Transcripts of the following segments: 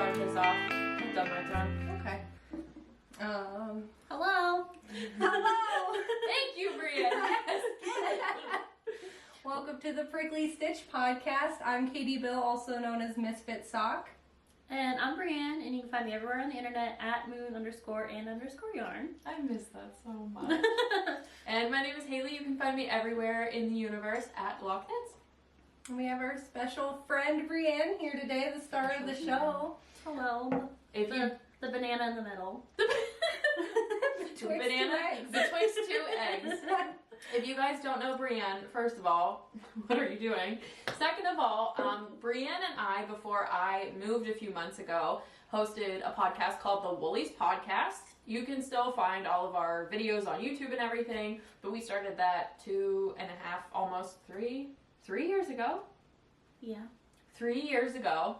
start this off. I've done my turn. Okay. Hello. Hello. Thank you, Brienne. Yes. Welcome to the Prickly Stitch Podcast. I'm Katie Bill, also known as Misfit Sock. And I'm Brienne, and you can find me everywhere on the internet at moon_and_yarn. I miss that so much. And my name is Haley. You can find me everywhere in the universe at Lochknits. And we have our special friend Brienne here today, the star of the show. Hello. If you The banana in the middle. betwixt two eggs. If you guys don't know Brienne, first of all, what are you doing? Second of all, Brienne and I, before I moved a few months ago, hosted a podcast called the Woolies Podcast. You can still find all of our videos on YouTube and everything, but we started that 2.5, almost 3 years ago. Yeah. 3 years ago.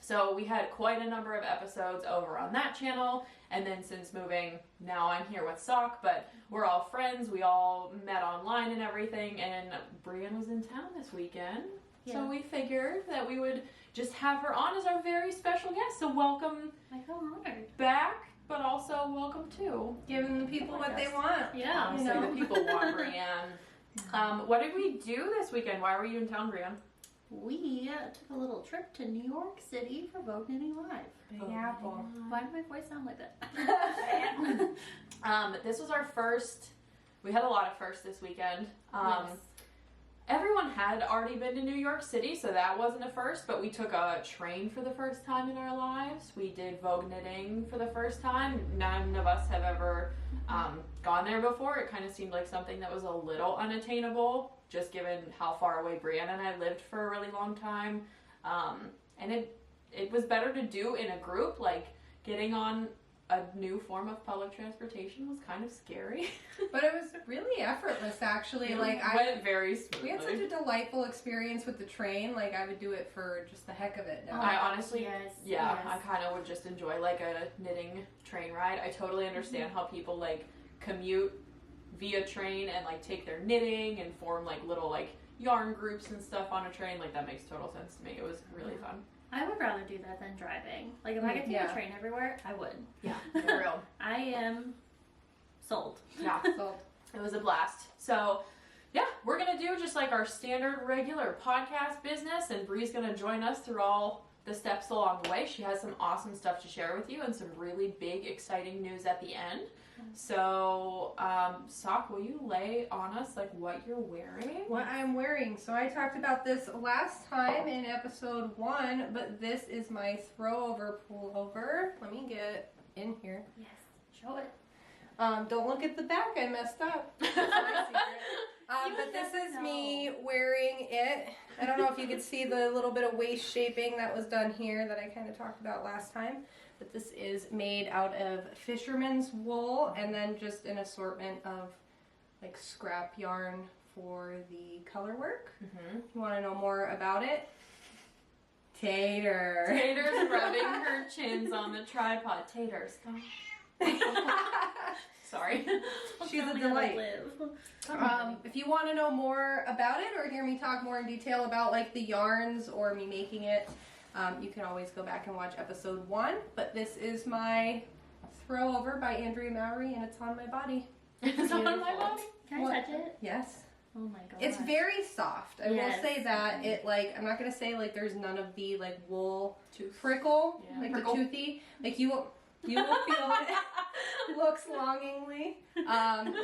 So we had quite a number of episodes over on that channel, and then since moving, now I'm here with Sock, but we're all friends, we all met online and everything, and Brienne was in town this weekend, so we figured that we would just have her on as our very special guest, so welcome I feel honored. back, but also welcome too. Giving the people what they want. Yeah. Honestly, the people want Brienne. What did we do this weekend? Why were you in town, Brienne? We took a little trip to New York City for Vogue Knitting Live. Big Apple. Why did my voice sound like that? This was our first. We had a lot of firsts this weekend. Yes. Everyone had already been to New York City, so that wasn't a first, but we took a train for the first time in our lives. We did Vogue knitting for the first time. None of us have ever gone there before. It kind of seemed like something that was a little unattainable, just given how far away Brienne and I lived for a really long time. And it was better to do in a group. Like, getting on a new form of public transportation was kind of scary. But it was really effortless, actually. It Like, went very smoothly. we had such a delightful experience with the train. Like, I would do it for just the heck of it now. I honestly, yes. I kind of would just enjoy like a knitting train ride. I totally understand how people like commute via train and like take their knitting and form like little like yarn groups and stuff on a train. Like, that makes total sense to me. It was really fun. I would rather do that than driving. Like, if I could take a train everywhere, I would. Yeah, for real. I am sold. Yeah, So, it was a blast. So, yeah, we're going to do just like our standard regular podcast business, and Bree's going to join us through all the steps along the way. She has some awesome stuff to share with you and some really big, exciting news at the end. So, Sock, will you lay on us like what you're wearing? what I'm wearing. So I talked about this last time in episode 1, but this is my Throwover Pullover. Let me get in here. Yes. Show it. Don't look at the back, I messed up. That's my secret. But this is me wearing it. I don't know if you could see the little bit of waist shaping that was done here that I kind of talked about last time. But this is made out of fisherman's wool and then just an assortment of like scrap yarn for the color work. You want to know more about it? Tater. Tater's rubbing her chins on the tripod. Taters, come. Sorry. She's a delight. If you want to know more about it or hear me talk more in detail about like the yarns or me making it, you can always go back and watch episode 1. But this is my Throwover by Andrea Mowry, and it's on my body. It's on my body. Can I touch it? Yes. Oh my god. It's very soft. I will Yes. say that. It like, I'm not gonna say like there's none of the like wool Tooth. prickle, Yeah. like Prickle. the toothy. Like you will feel it. Looks longingly.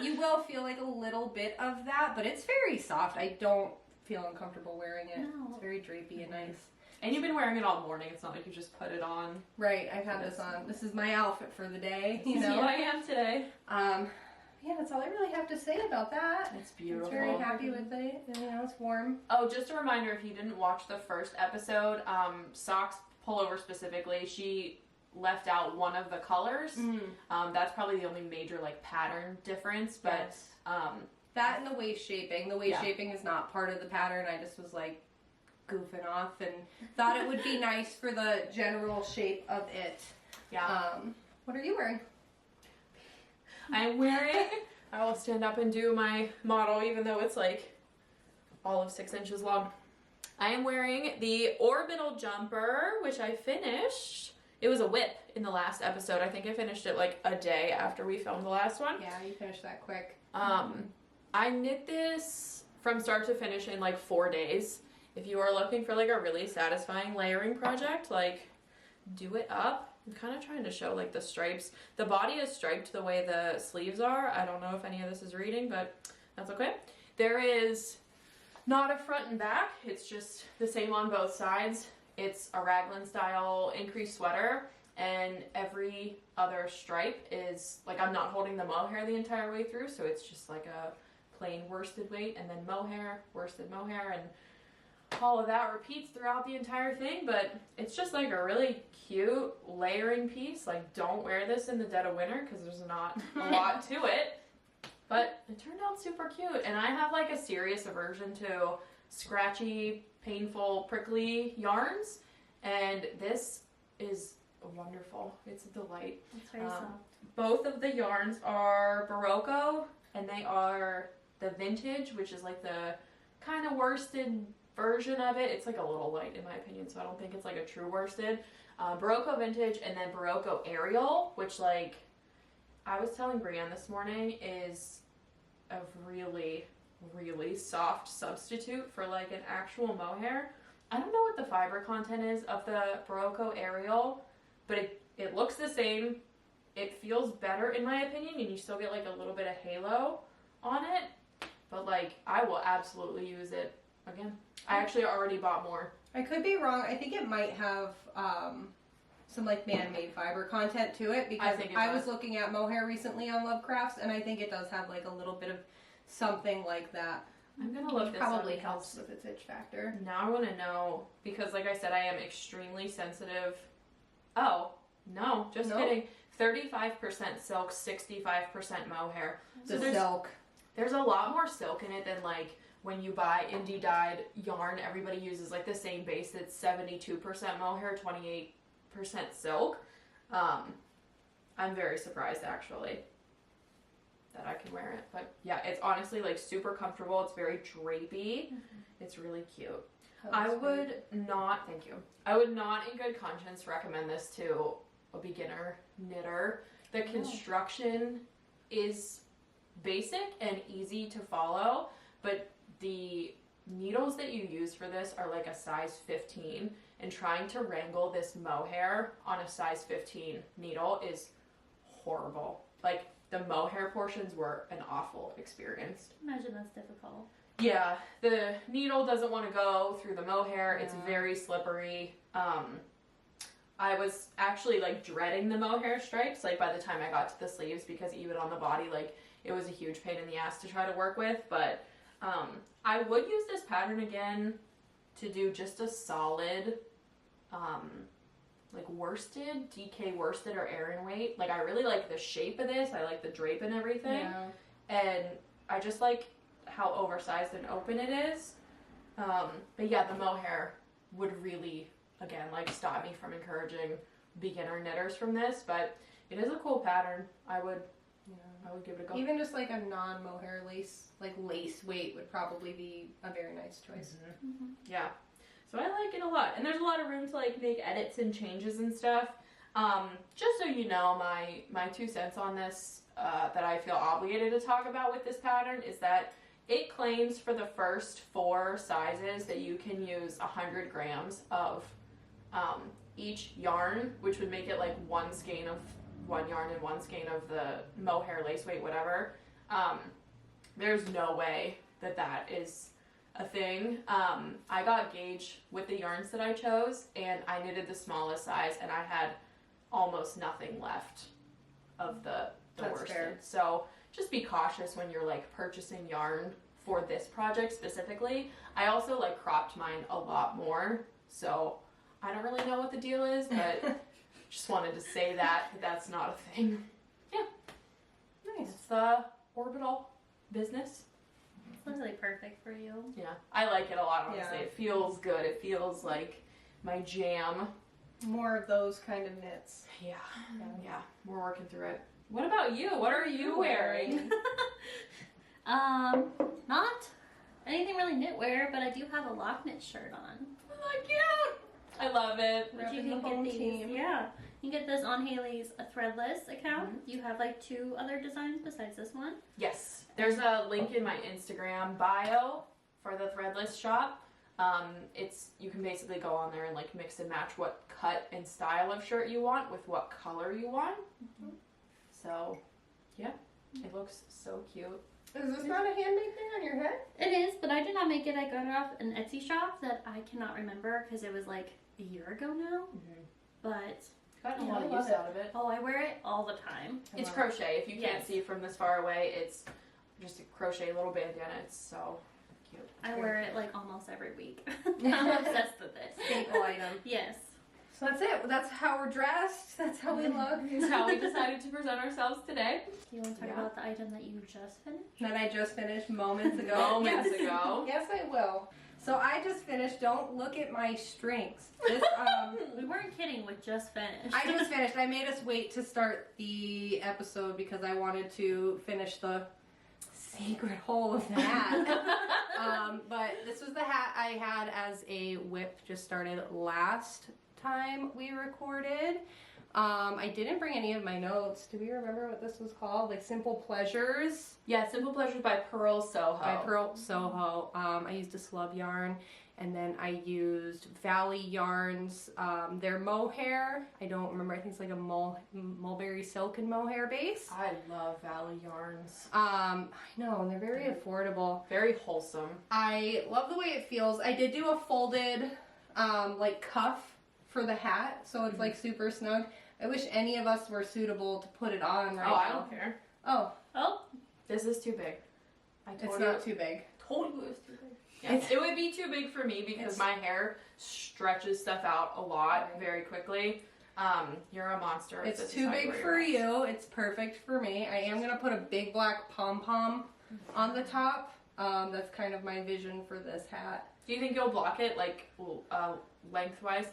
You will feel like a little bit of that, but it's very soft. I don't feel uncomfortable wearing it. No. It's very drapey and nice. And you've been wearing it all morning. It's not like you just put it on. Right, I've had this on. This is my outfit for the day, you This is know. who I am today. Yeah, that's all I really have to say about that. It's beautiful. I'm very happy with it. And, you know, it's warm. Oh, just a reminder, if you didn't watch the first episode, Sock's pullover specifically, she left out one of the colors. That's probably the only major like pattern difference, but Yes. That and the waist shaping. The waist shaping is not part of the pattern. I just was like goofing off and thought it would be nice for the general shape of it. yeah. What are you wearing? I'm wearing, I will stand up and do my model even though it's like all of 6 inches long. I am wearing the Orbital jumper, which I finished. It was a whip in the last episode. I think I finished it like a day after we filmed the last one. Yeah, you finished that quick. I knit this from start to finish in like 4 days. If you are looking for like a really satisfying layering project, like do it up. I'm kind of trying to show like the stripes. The body is striped the way the sleeves are. I don't know if any of this is reading, but that's okay. There is not a front and back. It's just the same on both sides. It's a raglan style increased sweater, and every other stripe is like, I'm not holding the mohair the entire way through, so it's just like a plain worsted weight, and then mohair, worsted mohair, and all of that repeats throughout the entire thing. But it's just like a really cute layering piece. Like, don't wear this in the dead of winter because there's not a lot to it, but it turned out super cute. And I have like a serious aversion to scratchy, painful, prickly yarns, and this is wonderful. It's a delight. It's very soft. Both of the yarns are Barocco, and they are the vintage, which is like the kind of worsted version of it. It's like a little light in my opinion, so I don't think it's like a true worsted. Barocco vintage, and then Barocco Ariel, which, like I was telling Brienne this morning, is a really, really soft substitute for like an actual mohair. I don't know what the fiber content is of the Barocco Ariel, but it looks the same. It feels better in my opinion, and you still get like a little bit of halo on it, but like I will absolutely use it again. I actually already bought more. I could be wrong. I think it might have some like man-made fiber content to it, because I was looking at mohair recently on Lochknits, and I think it does have like a little bit of something like that. I'm gonna look this up. Probably helps with its itch factor. Now I want to know, because like I said, I am extremely sensitive. Oh no, just kidding. 35% silk, 65% mohair. So there's a lot more silk in it than like when you buy indie dyed yarn. Everybody uses like the same base that's 72% mohair, 28% silk. I'm very surprised actually that I can wear it, but yeah, it's honestly like super comfortable. It's very drapey. It's really cute. I would not, thank you. I would not in good conscience recommend this to a beginner knitter. The construction is basic and easy to follow, but the needles that you use for this are like a size 15, and trying to wrangle this mohair on a size 15 needle is horrible. Like, the mohair portions were an awful experience. Imagine that's difficult. Yeah, the needle doesn't want to go through the mohair. It's very slippery. I was actually like dreading the mohair stripes like by the time I got to the sleeves, because even on the body, like, it was a huge pain in the ass to try to work with. But I would use this pattern again to do just a solid like worsted, DK worsted or Aran weight. Like, I really like the shape of this. I like the drape and everything. And I just like how oversized and open it is. But yeah, the mohair would really, again, like, stop me from encouraging beginner knitters from this. But it is a cool pattern. I would give it a go. Even just like a non-mohair lace, like lace weight, would probably be a very nice choice. Yeah. So I like it a lot, and there's a lot of room to like make edits and changes and stuff. Just so you know, my 2 cents on this that I feel obligated to talk about with this pattern is that it claims for the first 4 sizes that you can use 100 grams of each yarn, which would make it like 1 skein of one yarn and 1 skein of the mohair, lace weight, whatever. There's no way that is a thing. I got gauge with the yarns that I chose, and I knitted the smallest size, and I had almost nothing left of the worsted. Fair. So just be cautious when you're like purchasing yarn for this project specifically. I also like cropped mine a lot more, so I don't really know what the deal is, but just wanted to say that that's not a thing. Yeah. Nice. It's the Orbital business. It's literally perfect for you. Yeah, I like it a lot, honestly. It feels good. It feels like my jam. More of those kind of knits. Yeah, we're working through it. What about you? What are you wearing? Not anything really knitwear, but I do have a Lochknits shirt on. Oh, cute! I love it. Which you Repping the can home get these. team. Yeah. You can get this on Haley's Threadless account. You have like 2 other designs besides this one. Yes. There's a link in my Instagram bio for the Threadless shop. You can basically go on there and like mix and match what cut and style of shirt you want with what color you want. So, yeah, it looks so cute. Is this not a handmade thing on your head? It is, but I did not make it. I got it off an Etsy shop that I cannot remember because it was like a year ago now. But Gotten a Yeah, lot I of love use it. out of it. oh, I wear it all the time. It's crochet. If you can't Yes. see from this far away, it's just a crochet little bandana. It's so cute. I wear it like almost every week. I'm obsessed with it. Staple item. Yes. So that's it. That's how we're dressed. That's how we look. That's how we decided to present ourselves today. Do you want to talk Yeah. about the item that you just finished? That I just finished moments ago. Moments Yes. ago. Yes, I will. So I just finished. Don't look at my strings. This, We weren't kidding with just finished. I just finished. I made us wait to start the episode because I wanted to finish the secret hole of the hat. But this was the hat I had as a whip. Just started last time we recorded. I didn't bring any of my notes. Do we remember what this was called? Like Simple Pleasures Yeah, Simple Pleasures by Pearl Soho. by Pearl Soho. I used a slub yarn, and then I used Valley Yarns. Their mohair. I don't remember. I think it's like a mulberry silk and mohair base. I love Valley yarns. I know, and they're very affordable. Very wholesome. I love the way it feels. I did do a folded like cuff for the hat, so it's like super snug. I wish any of us were suitable to put it on right Oh, I now. don't care. Oh, Oh, This is too big. I it's told not too big. you it was too big. Yeah. It would be too big for me because my hair stretches stuff out a lot Right. very quickly. You're a monster. It's This is too how you big wear for your you. It's perfect for me. I am gonna put a big black pom-pom on the top. That's kind of my vision for this hat. Do you think you'll block it like lengthwise?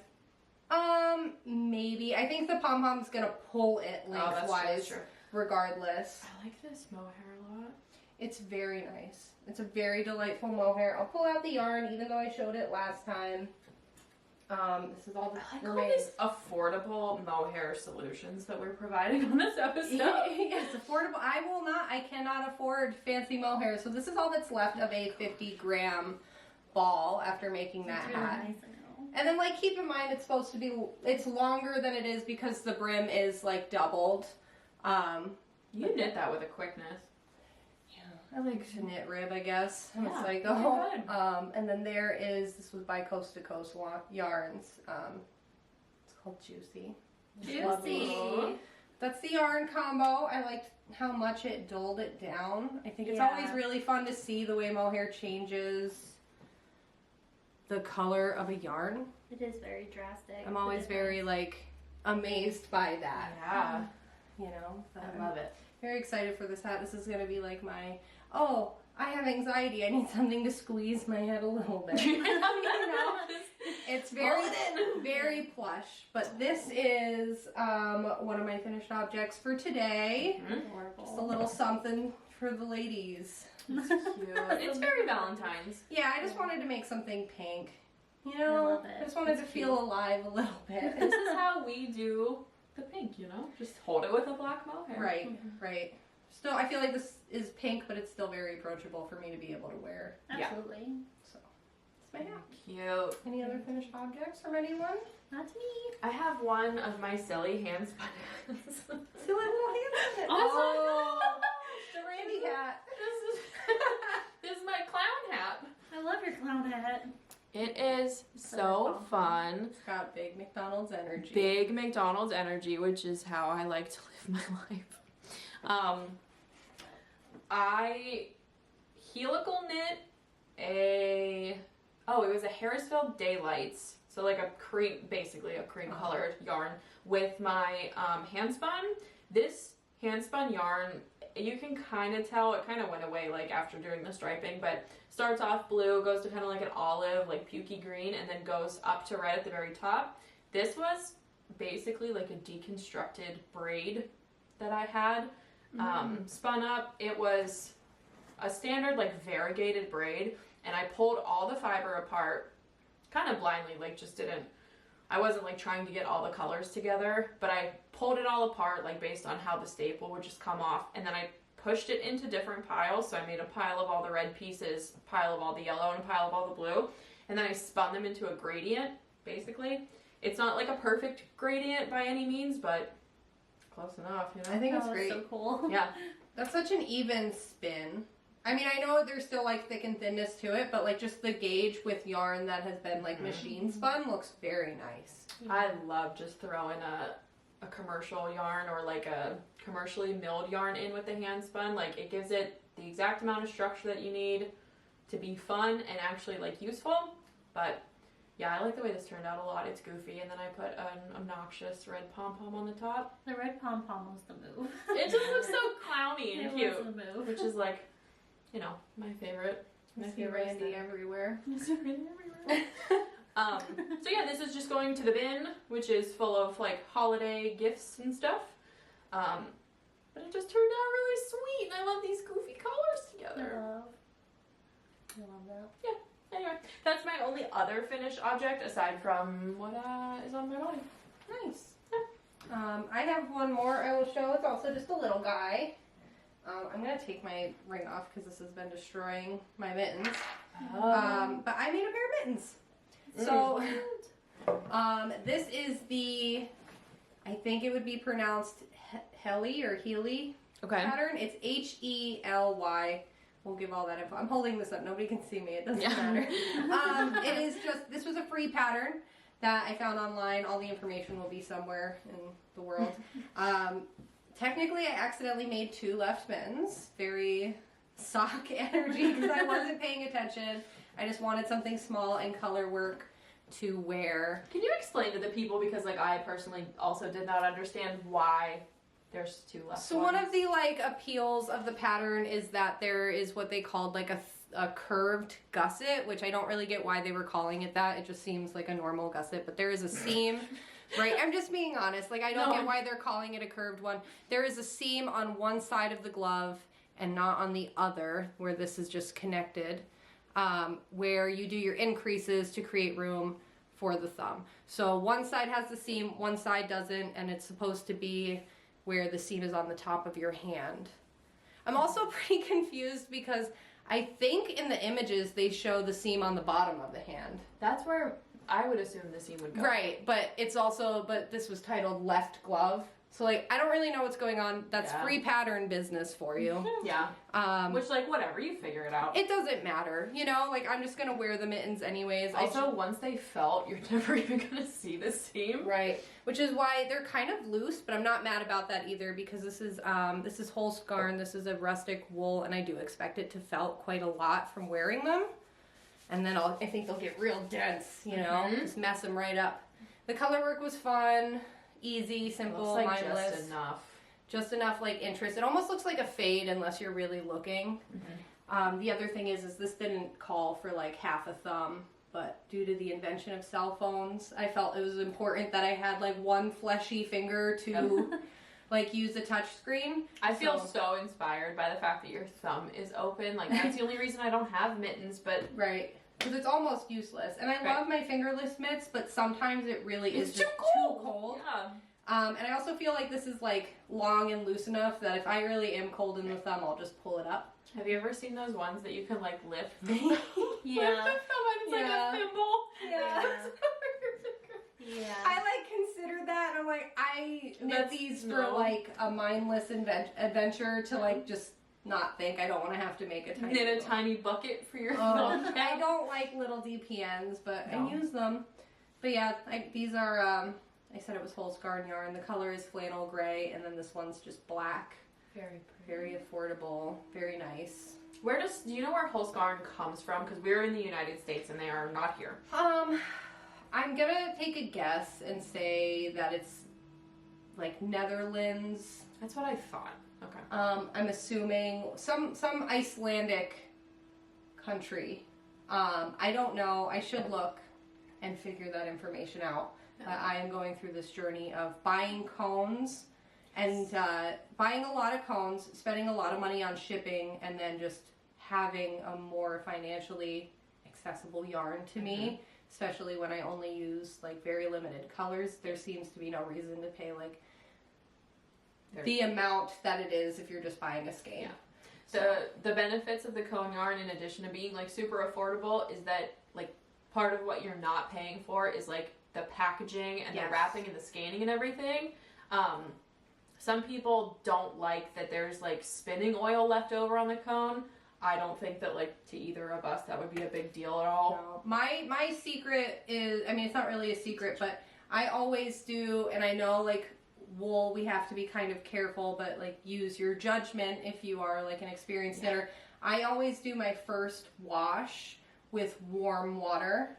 Maybe. I think the pom-pom's gonna pull it That's lengthwise true. regardless. I like this mohair a lot. It's very nice. It's a very delightful mohair. I'll pull out the yarn even though I showed it last time. This is all the I like all these affordable mohair solutions that we're providing on this episode. Yes, affordable. I cannot afford fancy mohair. So this is all that's left of a 50-gram ball after making that it's really hat. nice, I know. And then like keep in mind it's supposed to be, it's longer than it is because the brim is like doubled. You knit that with a quickness. I like to knit rib, I guess. And it's Yeah, like the very whole. good. And then this was by Coast to Coast Yarns. It's called Juicy. Juicy. Lovely. That's the yarn combo. I liked how much it dulled it down. I think it's Yeah. always really fun to see the way mohair changes the color of a yarn. It is very drastic. I'm always very like amazed by that. Yeah, You know, I love it. very excited for this hat. This is gonna be like my, I have anxiety. I need something to squeeze my head a little bit. You know? It's very, very plush. But this is one of my finished objects for today. adorable. Just a little something for the ladies. It's cute. It's very Valentine's. Yeah, I just wanted to make something pink. You I know, love it. I just wanted It's to feel alive a little bit. This is how we do the pink, you know? Just hold it with a black mohair. Right, right. Still, I feel like this is pink, but it's still very approachable for me to be able to wear. Absolutely. So, it's my hat. Cute. Any other finished objects from anyone? Not to me. I have one of my silly handspun hats. Silly little hands in it. Oh, the Randy hat. This is my clown hat. I love your clown hat. It is so fun. It's got big McDonald's energy. Big McDonald's energy, which is how I like to live my life. I helical knit it was a Harrisville Daylights. So like basically a cream colored yarn with my handspun. This handspun yarn, you can kind of tell, it kind of went away like after doing the striping, but starts off blue, goes to kind of like an olive, like pukey green, and then goes up to red at the very top. This was basically like a deconstructed braid that I had spun up. It was a standard like variegated braid and I pulled all the fiber apart kind of blindly, like just didn't, I wasn't like trying to get all the colors together, but I pulled it all apart like based on how the staple would just come off, and then I pushed it into different piles. So I made a pile of all the red pieces, a pile of all the yellow, and a pile of all the blue, and then I spun them into a gradient, basically. It's not like a perfect gradient by any means, but close enough, you know? I think it's great. So cool. Yeah. That's such an even spin. I mean, I know there's still like thick and thinness to it, but like just the gauge with yarn that has been like machine spun looks very nice. I love just throwing a commercial yarn or like a commercially milled yarn in with the hand spun. Like it gives it the exact amount of structure that you need to be fun and actually like useful. But yeah, I like the way this turned out a lot. It's goofy, and then I put an obnoxious red pom-pom on the top. The red pom-pom was the move. It just looks so clowny and cute. It was the move. Which is like, you know, my favorite. My favorite Randy aesthetic. everywhere. So yeah, this is just going to the bin, which is full of like holiday gifts and stuff. But it just turned out really sweet, and I love these goofy colors together. I love that. Yeah. Anyway, that's my only other finished object aside from what is on my body. Nice. I have one more I will show. It's also just a little guy. I'm going to take my ring off because this has been destroying my mittens. But I made a pair of mittens. So, this is the, I think it would be pronounced Hely or Hely pattern. It's Hely. We'll give all that info. I'm holding this up. Nobody can see me. It doesn't matter. It is just, this was a free pattern that I found online. All the information will be somewhere in the world. Technically, I accidentally made 2 left mittens. Very sock energy because I wasn't paying attention. I just wanted something small and color work to wear. Can you explain to the people, because like I personally also did not understand why there's 2 left So one of the like appeals of the pattern is that there is what they called like a curved gusset, which I don't really get why they were calling it that. It just seems like a normal gusset, but there is a seam. Right, I'm just being honest. Like, I don't get why they're calling it a curved one. There is a seam on one side of the glove and not on the other, where this is just connected, where you do your increases to create room for the thumb. So one side has the seam, one side doesn't, and it's supposed to be where the seam is on the top of your hand. I'm also pretty confused because I think in the images they show the seam on the bottom of the hand. That's where I would assume the seam would go. Right, but it's also, but this was titled left glove. So like, I don't really know what's going on. That's free pattern business for you. Yeah. Which like, whatever, you figure it out. It doesn't matter, you know, like I'm just gonna wear the mittens anyways. Also, once they felt, you're never even gonna see the seam. Right, which is why they're kind of loose, but I'm not mad about that either because this is whole skarn, this is a rustic wool, and I do expect it to felt quite a lot from wearing them. And then I think they'll get real dense, you know, just mess them right up. The color work was fun, easy, simple, looks like mindless. just enough. Just enough like interest. It almost looks like a fade unless you're really looking. The other thing is this didn't call for like half a thumb, but due to the invention of cell phones, I felt it was important that I had like one fleshy finger to like use the touch screen. I feel so inspired by the fact that your thumb is open. Like that's the only reason I don't have mittens, but right. Because it's almost useless. And I love my fingerless mitts, but sometimes it really is just too cold. Yeah. And I also feel like this is like long and loose enough that if I really am cold in the thumb, I'll just pull it up. Have you ever seen those ones that you can like lift? Yeah. Lift the thumb and it's like a thimble. Yeah. Yeah. I like considered that, and I'm like, I knit these for like a mindless adventure to like just not think. I don't want to have to make a tiny knit a tiny bucket for your thumb. I don't like little DPNs, but I use them. But yeah, these are, I said it was whole skarn yarn. The color is flannel gray, and then this one's just black. Very pretty. Very affordable. Very nice. Do you know where whole skarn comes from? Because we're in the United States and they are not here. I'm gonna take a guess and say that it's like Netherlands. That's what I thought. Okay. I'm assuming some Icelandic country. I don't know. I should look and figure that information out. I am going through this journey of buying cones and buying a lot of cones, spending a lot of money on shipping, and then just having a more financially accessible yarn to me, especially when I only use like very limited colors. There seems to be no reason to pay like the amount that it is if you're just buying a skein. Yeah. The benefits of the cone yarn, in addition to being like super affordable, is that like part of what you're not paying for is like the packaging and the wrapping and the scanning and everything. Some people don't like that there's like spinning oil left over on the cone. I don't think that like to either of us that would be a big deal at all. No. My secret is, I mean, it's not really a secret, but I always do, and I know like wool, we have to be kind of careful, but like use your judgment if you are like an experienced knitter. I always do my first wash with warm water.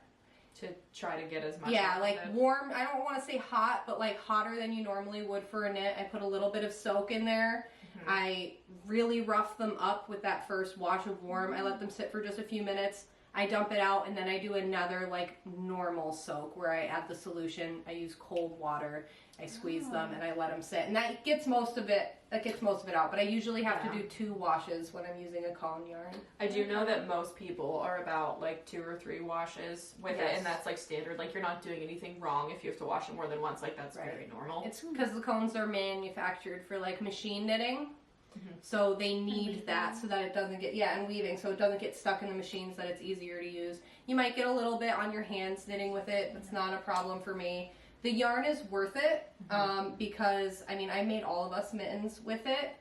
To try to get as much. Yeah, like warm, I don't want to say hot, but like hotter than you normally would for a knit. I put a little bit of soak in there. I really rough them up with that first wash of warm. I let them sit for just a few minutes. I dump it out, and then I do another like normal soak where I add the solution. I use cold water. I squeeze them and I let them sit, and that gets most of it. That gets most of it out. But I usually have to do 2 washes when I'm using a cone yarn. I do know that most people are about like 2 or 3 washes with it, and that's like standard. Like you're not doing anything wrong if you have to wash it more than once. Like that's very normal. It's because the cones are manufactured for like machine knitting. So they need that so that it doesn't get, and weaving, so it doesn't get stuck in the machines, that it's easier to use. You might get a little bit on your hands knitting with it, but it's not a problem for me. The yarn is worth it because, I mean, I made all of us mittens with it,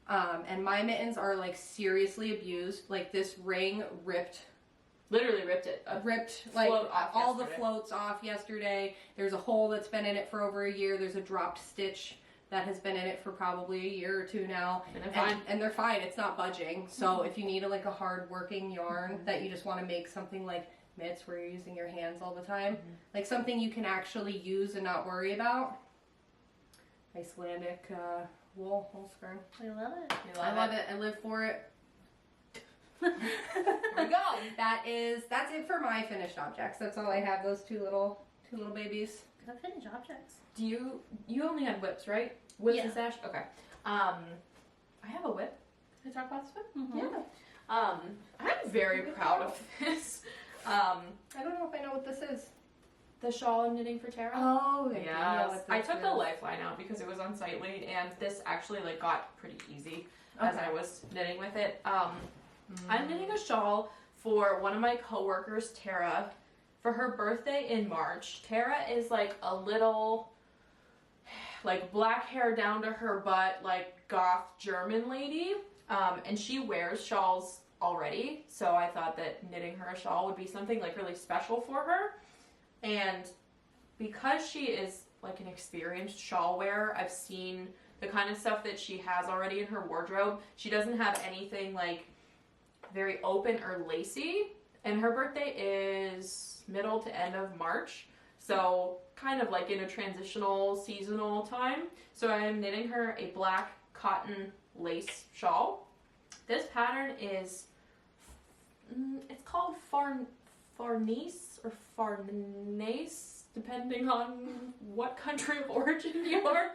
and my mittens are like seriously abused. Like this ring literally ripped it. Ripped like all the floats off yesterday. There's a hole that's been in it for over a year. There's a dropped stitch that has been in it for probably a year or 2 now. And they're fine. And they're fine. It's not budging. So if you need like a hard working yarn that you just want to make something like mitts where you're using your hands all the time, like something you can actually use and not worry about. Icelandic wool spring. We love it. I love it. I live for it. Here we go. That's it for my finished objects. That's all I have. Those two little babies. Good finished objects. Do you only have whips, right? Whips and sash? Okay. I have a whip. Can I talk about this whip? Yeah. I'm very proud of this. I don't know if I know what this is. The shawl I'm knitting for Tara. Oh, yeah. I took the lifeline out because it was unsightly, and this actually like got pretty easy as I was knitting with it. I'm knitting a shawl for one of my coworkers, Tara, for her birthday in March. Tara is like a little, like black hair down to her butt, like goth German lady, and she wears shawls already, so I thought that knitting her a shawl would be something like really special for her. And because she is like an experienced shawl wearer, I've seen the kind of stuff that she has already in her wardrobe. She doesn't have anything like very open or lacy, and her birthday is middle to end of March, so kind of like in a transitional seasonal time. So I am knitting her a black cotton lace shawl. This pattern is, it's called Farnese or Farnese, depending on what country of origin you are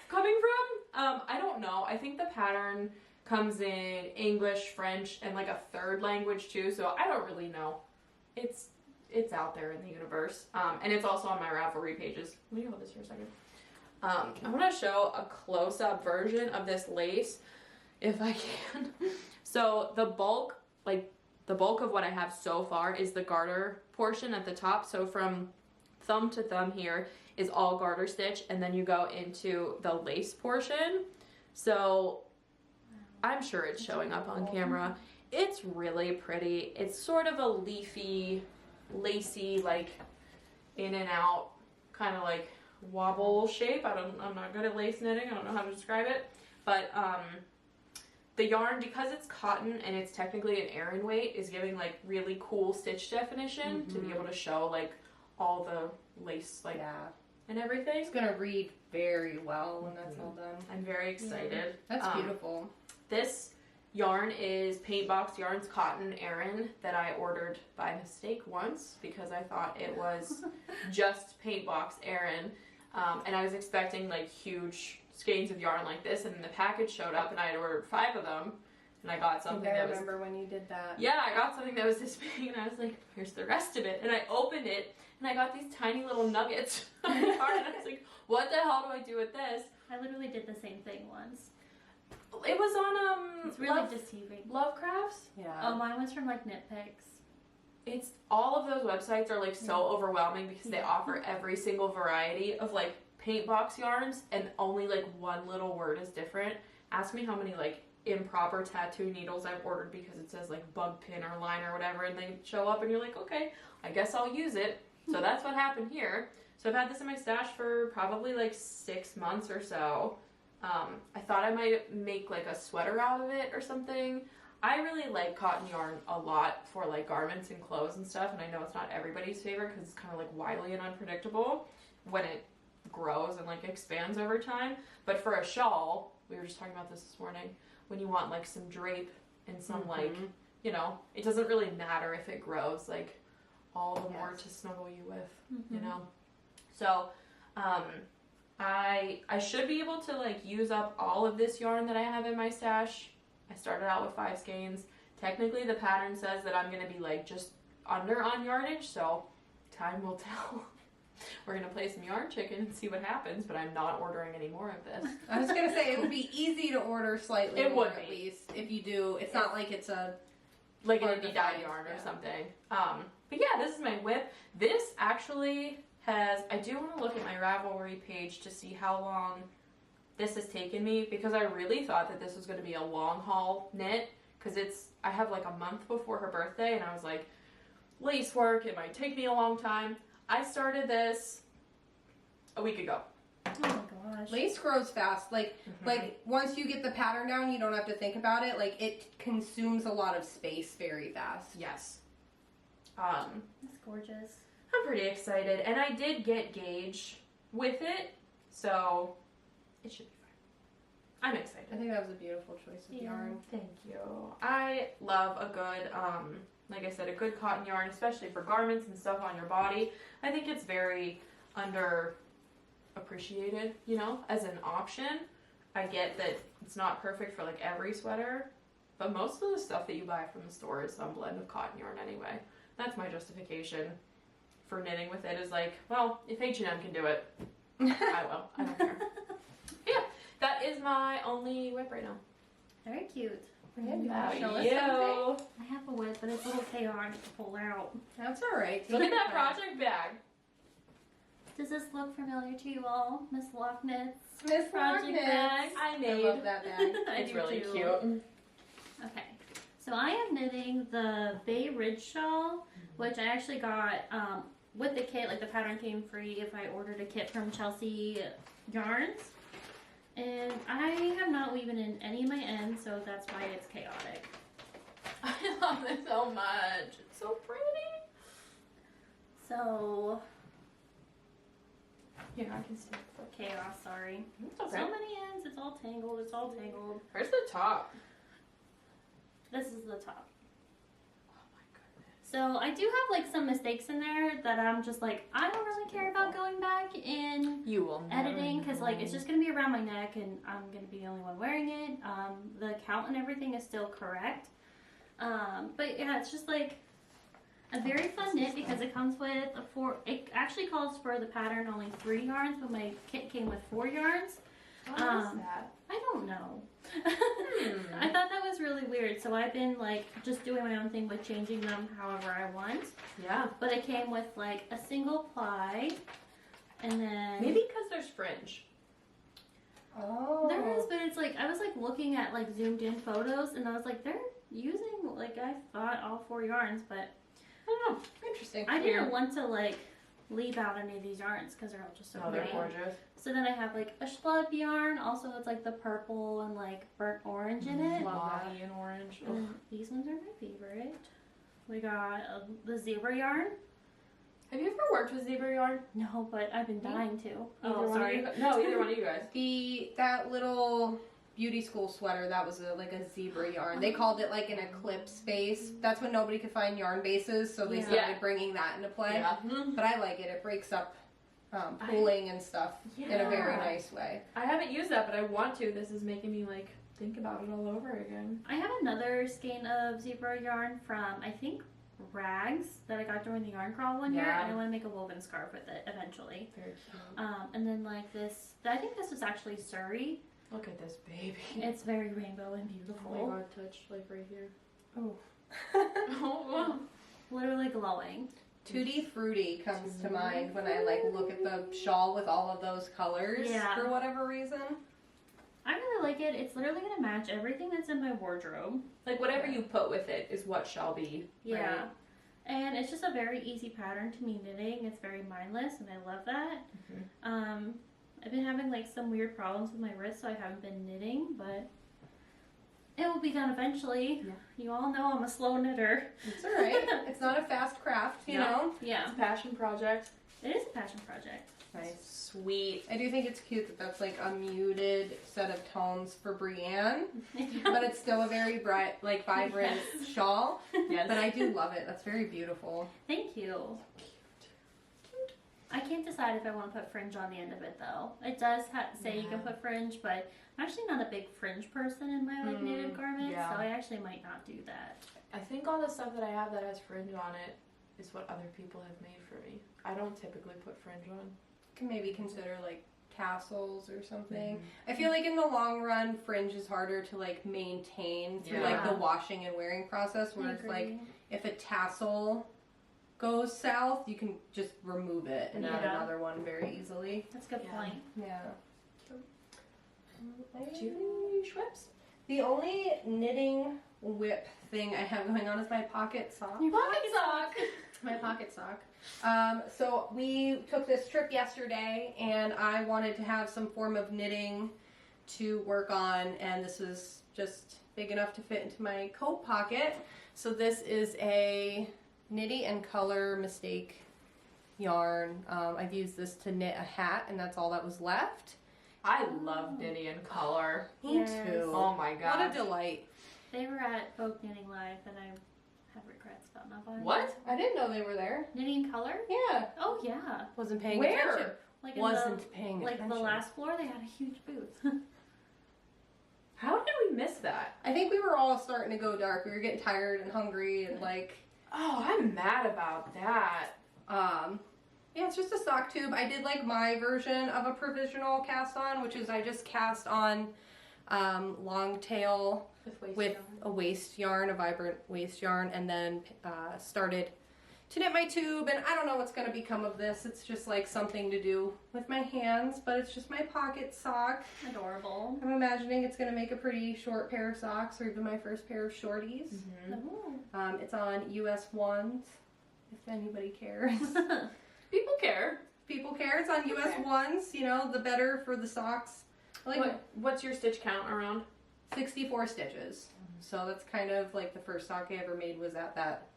coming from. I don't know. I think the pattern comes in English, French, and like a 3rd language too, so I don't really know. It's out there in the universe, and it's also on my Ravelry pages. Let me hold this for a second. I want to show a close-up version of this lace, if I can. So the bulk of what I have so far is the garter portion at the top. So from thumb to thumb here is all garter stitch, and then you go into the lace portion. So I'm sure it's showing up on camera. It's really pretty. It's sort of a leafy, lacy, like in and out, kind of like wobble shape. I'm not good at lace knitting. I don't know how to describe it. But the yarn, because it's cotton and it's technically an Aran weight, is giving like really cool stitch definition to be able to show like all the lace and everything. It's gonna read very well when that's all done. I'm very excited. That's beautiful. This yarn is Paintbox Yarns Cotton Aran that I ordered by mistake once because I thought it was just Paintbox Aran, and I was expecting like huge skeins of yarn like this, and then the package showed up and I had ordered 5 of them, and I got something that was... I remember when you did that. Yeah, I got something that was this big, and I was like, here's the rest of it. And I opened it, and I got these tiny little nuggets on the yarn, and I was like, what the hell do I do with this? I literally did the same thing once. It was on, It's really deceiving. Lochknits? Yeah. Oh, mine was from like Nitpicks. It's, all of those websites are like so overwhelming because they offer every single variety of like paint box yarns, and only like one little word is different. Ask me how many like improper tattoo needles I've ordered because it says like bug pin or line or whatever, and they show up and you're like, okay, I guess I'll use it. So that's what happened here. So I've had this in my stash for probably like 6 months or so. I thought I might make like a sweater out of it or something. I really like cotton yarn a lot for like garments and clothes and stuff, and I know it's not everybody's favorite because it's kind of like wily and unpredictable when it grows and like expands over time. But for a shawl, we were just talking about this morning, when you want like some drape and some like, you know, it doesn't really matter if it grows, like all the more to snuggle you with, you know. So I should be able to like use up all of this yarn that I have in my stash. I started out with 5 skeins. Technically the pattern says that I'm going to be like just under on yardage, so time will tell. We're going to play some yarn chicken and see what happens, but I'm not ordering any more of this. I was going to say, it would be easy to order slightly It more would at be. least. If you do, it's not like it's a... Like an hard to indie dyed find, yarn or yeah. something. But yeah, this is my whip. This actually has, I do want to look at my Ravelry page to see how long this has taken me, because I really thought that this was going to be a long haul knit, because I have like a month before her birthday, and I was like, lace work, it might take me a long time. I started this a week ago. Oh my gosh. Lace grows fast. Like once you get the pattern down, you don't have to think about it. Like, it consumes a lot of space very fast. Yes. That's gorgeous. I'm pretty excited, and I did get gauge with it, so it should be fine. I'm excited. I think that was a beautiful choice of yarn. Thank you. I love a good, like I said, a good cotton yarn, especially for garments and stuff on your body. I think it's very underappreciated, you know, as an option. I get that it's not perfect for like every sweater, but most of the stuff that you buy from the store is some blend of cotton yarn anyway. That's my justification for knitting with it, is like, well, if H&M can do it, I will. I don't care. Yeah, that is my only whip right now. Very cute. Now Show us you. something. I have a whip, but it's a little chaotic to pull out. That's all right. Look at that Take your time. project bag. Does this look familiar to you all, Miss Lochknits? Miss Project Lochknits. bag. I I made. love that bag. It's do really too. cute. Okay, so I am knitting the Bay Ridge Shawl, which I actually got with the kit. Like, the pattern came free if I ordered a kit from Chelsea Yarns. And I have not woven in any of my ends, so that's why it's chaotic. I love it so much. It's so pretty. So, Here, I can see. chaos, sorry. It's okay. So many ends, it's all tangled, it's all tangled. Where's the top? This is the top. Oh my goodness. So I do have like some mistakes in there that I'm just like, I don't really care about going back in You will never editing, because like it's know. just going to be around my neck and I'm going to be the only one wearing it. The count and everything is still correct. But yeah, it's just like a very fun knit because it comes with it actually calls for the pattern only 3 yarns, but my kit came with 4 yarns. What is that? I don't know. I thought that was really weird, so I've been like just doing my own thing with changing them however I want. Yeah. But it came with like a single ply, and then Maybe because there's fringe. Oh. there is, but it's like I was like looking at like zoomed in photos, and I was like, they're using like I thought all 4 yarns, but I don't know. Interesting. I didn't want to like leave out any of these yarns because they're all just so Oh, they're pretty. gorgeous. So then I have like a schlub yarn. Also, it's like the purple and like burnt orange in it. Mahi and orange. And these ones are my favorite. We got the zebra yarn. Have you ever worked with zebra yarn? No, but I've been dying to. Either Oh, one of sorry. you? No, either one of you guys. That little beauty school sweater, that was like a zebra yarn. They called it like an eclipse base. That's when nobody could find yarn bases, so they Yeah. started bringing that into play. Yeah. But I like it. It breaks up pooling and stuff in a very nice way. I haven't used that, but I want to. This is making me like think about it all over again. I have another skein of zebra yarn from, I think, Rags that I got during the yarn crawl one year, and I want to make a woven scarf with it eventually. Very cute. And then like this, I think this is actually Surrey. Look at this baby. It's very rainbow and beautiful. Oh my god, touch like right here. Oh. Oh, Literally glowing. Tutti Frutti comes to mind when I like look at the shawl with all of those colors for whatever reason. I really like it. It's literally going to match everything that's in my wardrobe. like whatever you put with it is what shall be. Yeah. Right? And it's just a very easy pattern to me knitting. It's very mindless and I love that. Mm-hmm. I've been having like some weird problems with my wrist, so I haven't been knitting, but it will be done eventually. Yeah. You all know I'm a slow knitter. It's alright. It's not a fast craft, you know? Yeah. It's a passion project. It is a passion project. Nice. Sweet. I do think it's cute that that's like a muted set of tones for Brienne, but it's still a very bright, like vibrant shawl. Yes. But I do love it. That's very beautiful. Thank you. I can't decide if I want to put fringe on the end of it though. It does say you can put fringe, but I'm actually not a big fringe person in my like knitted garments, so I actually might not do that. I think all the stuff that I have that has fringe on it is what other people have made for me. I don't typically put fringe on. Can maybe consider like tassels or something. I feel like in the long run, fringe is harder to like maintain through like the washing and wearing process, whereas like if a tassel goes south, you can just remove it and add another one very easily. That's a good point. Yeah. Schweppes? The only knitting whip thing I have going on is my pocket sock. Your pocket sock! My pocket sock. So we took this trip yesterday and I wanted to have some form of knitting to work on, and this is just big enough to fit into my coat pocket. So this is a Knitty and Color Mistake yarn. I've used this to knit a hat and that's all that was left. I love Knitty and Color. Me too. Oh my god. What a delight. They were at Folk Knitting Live and I have regrets about not buying What? I didn't know they were there. Knitting in Color? Yeah. Oh yeah. Wasn't paying Where? attention. Like in Wasn't paying like attention. the last floor, they had a huge booth. How did we miss that? I think we were all starting to go dark. We were getting tired and hungry and like... Oh, I'm mad about that. Yeah, it's just a sock tube. I did like my version of a provisional cast on, which is I just cast on long tail with a waist yarn, a vibrant waist yarn, and then started to knit my tube. And I don't know what's going to become of this. It's just like something to do with my hands, but it's just my pocket sock. Adorable. I'm imagining it's going to make a pretty short pair of socks, or even my first pair of shorties. It's on US ones, if anybody cares. People care. People care. It's on US ones, you know, the better for the socks. Like What's your stitch count around? 64 stitches. So that's kind of like the first sock I ever made was at that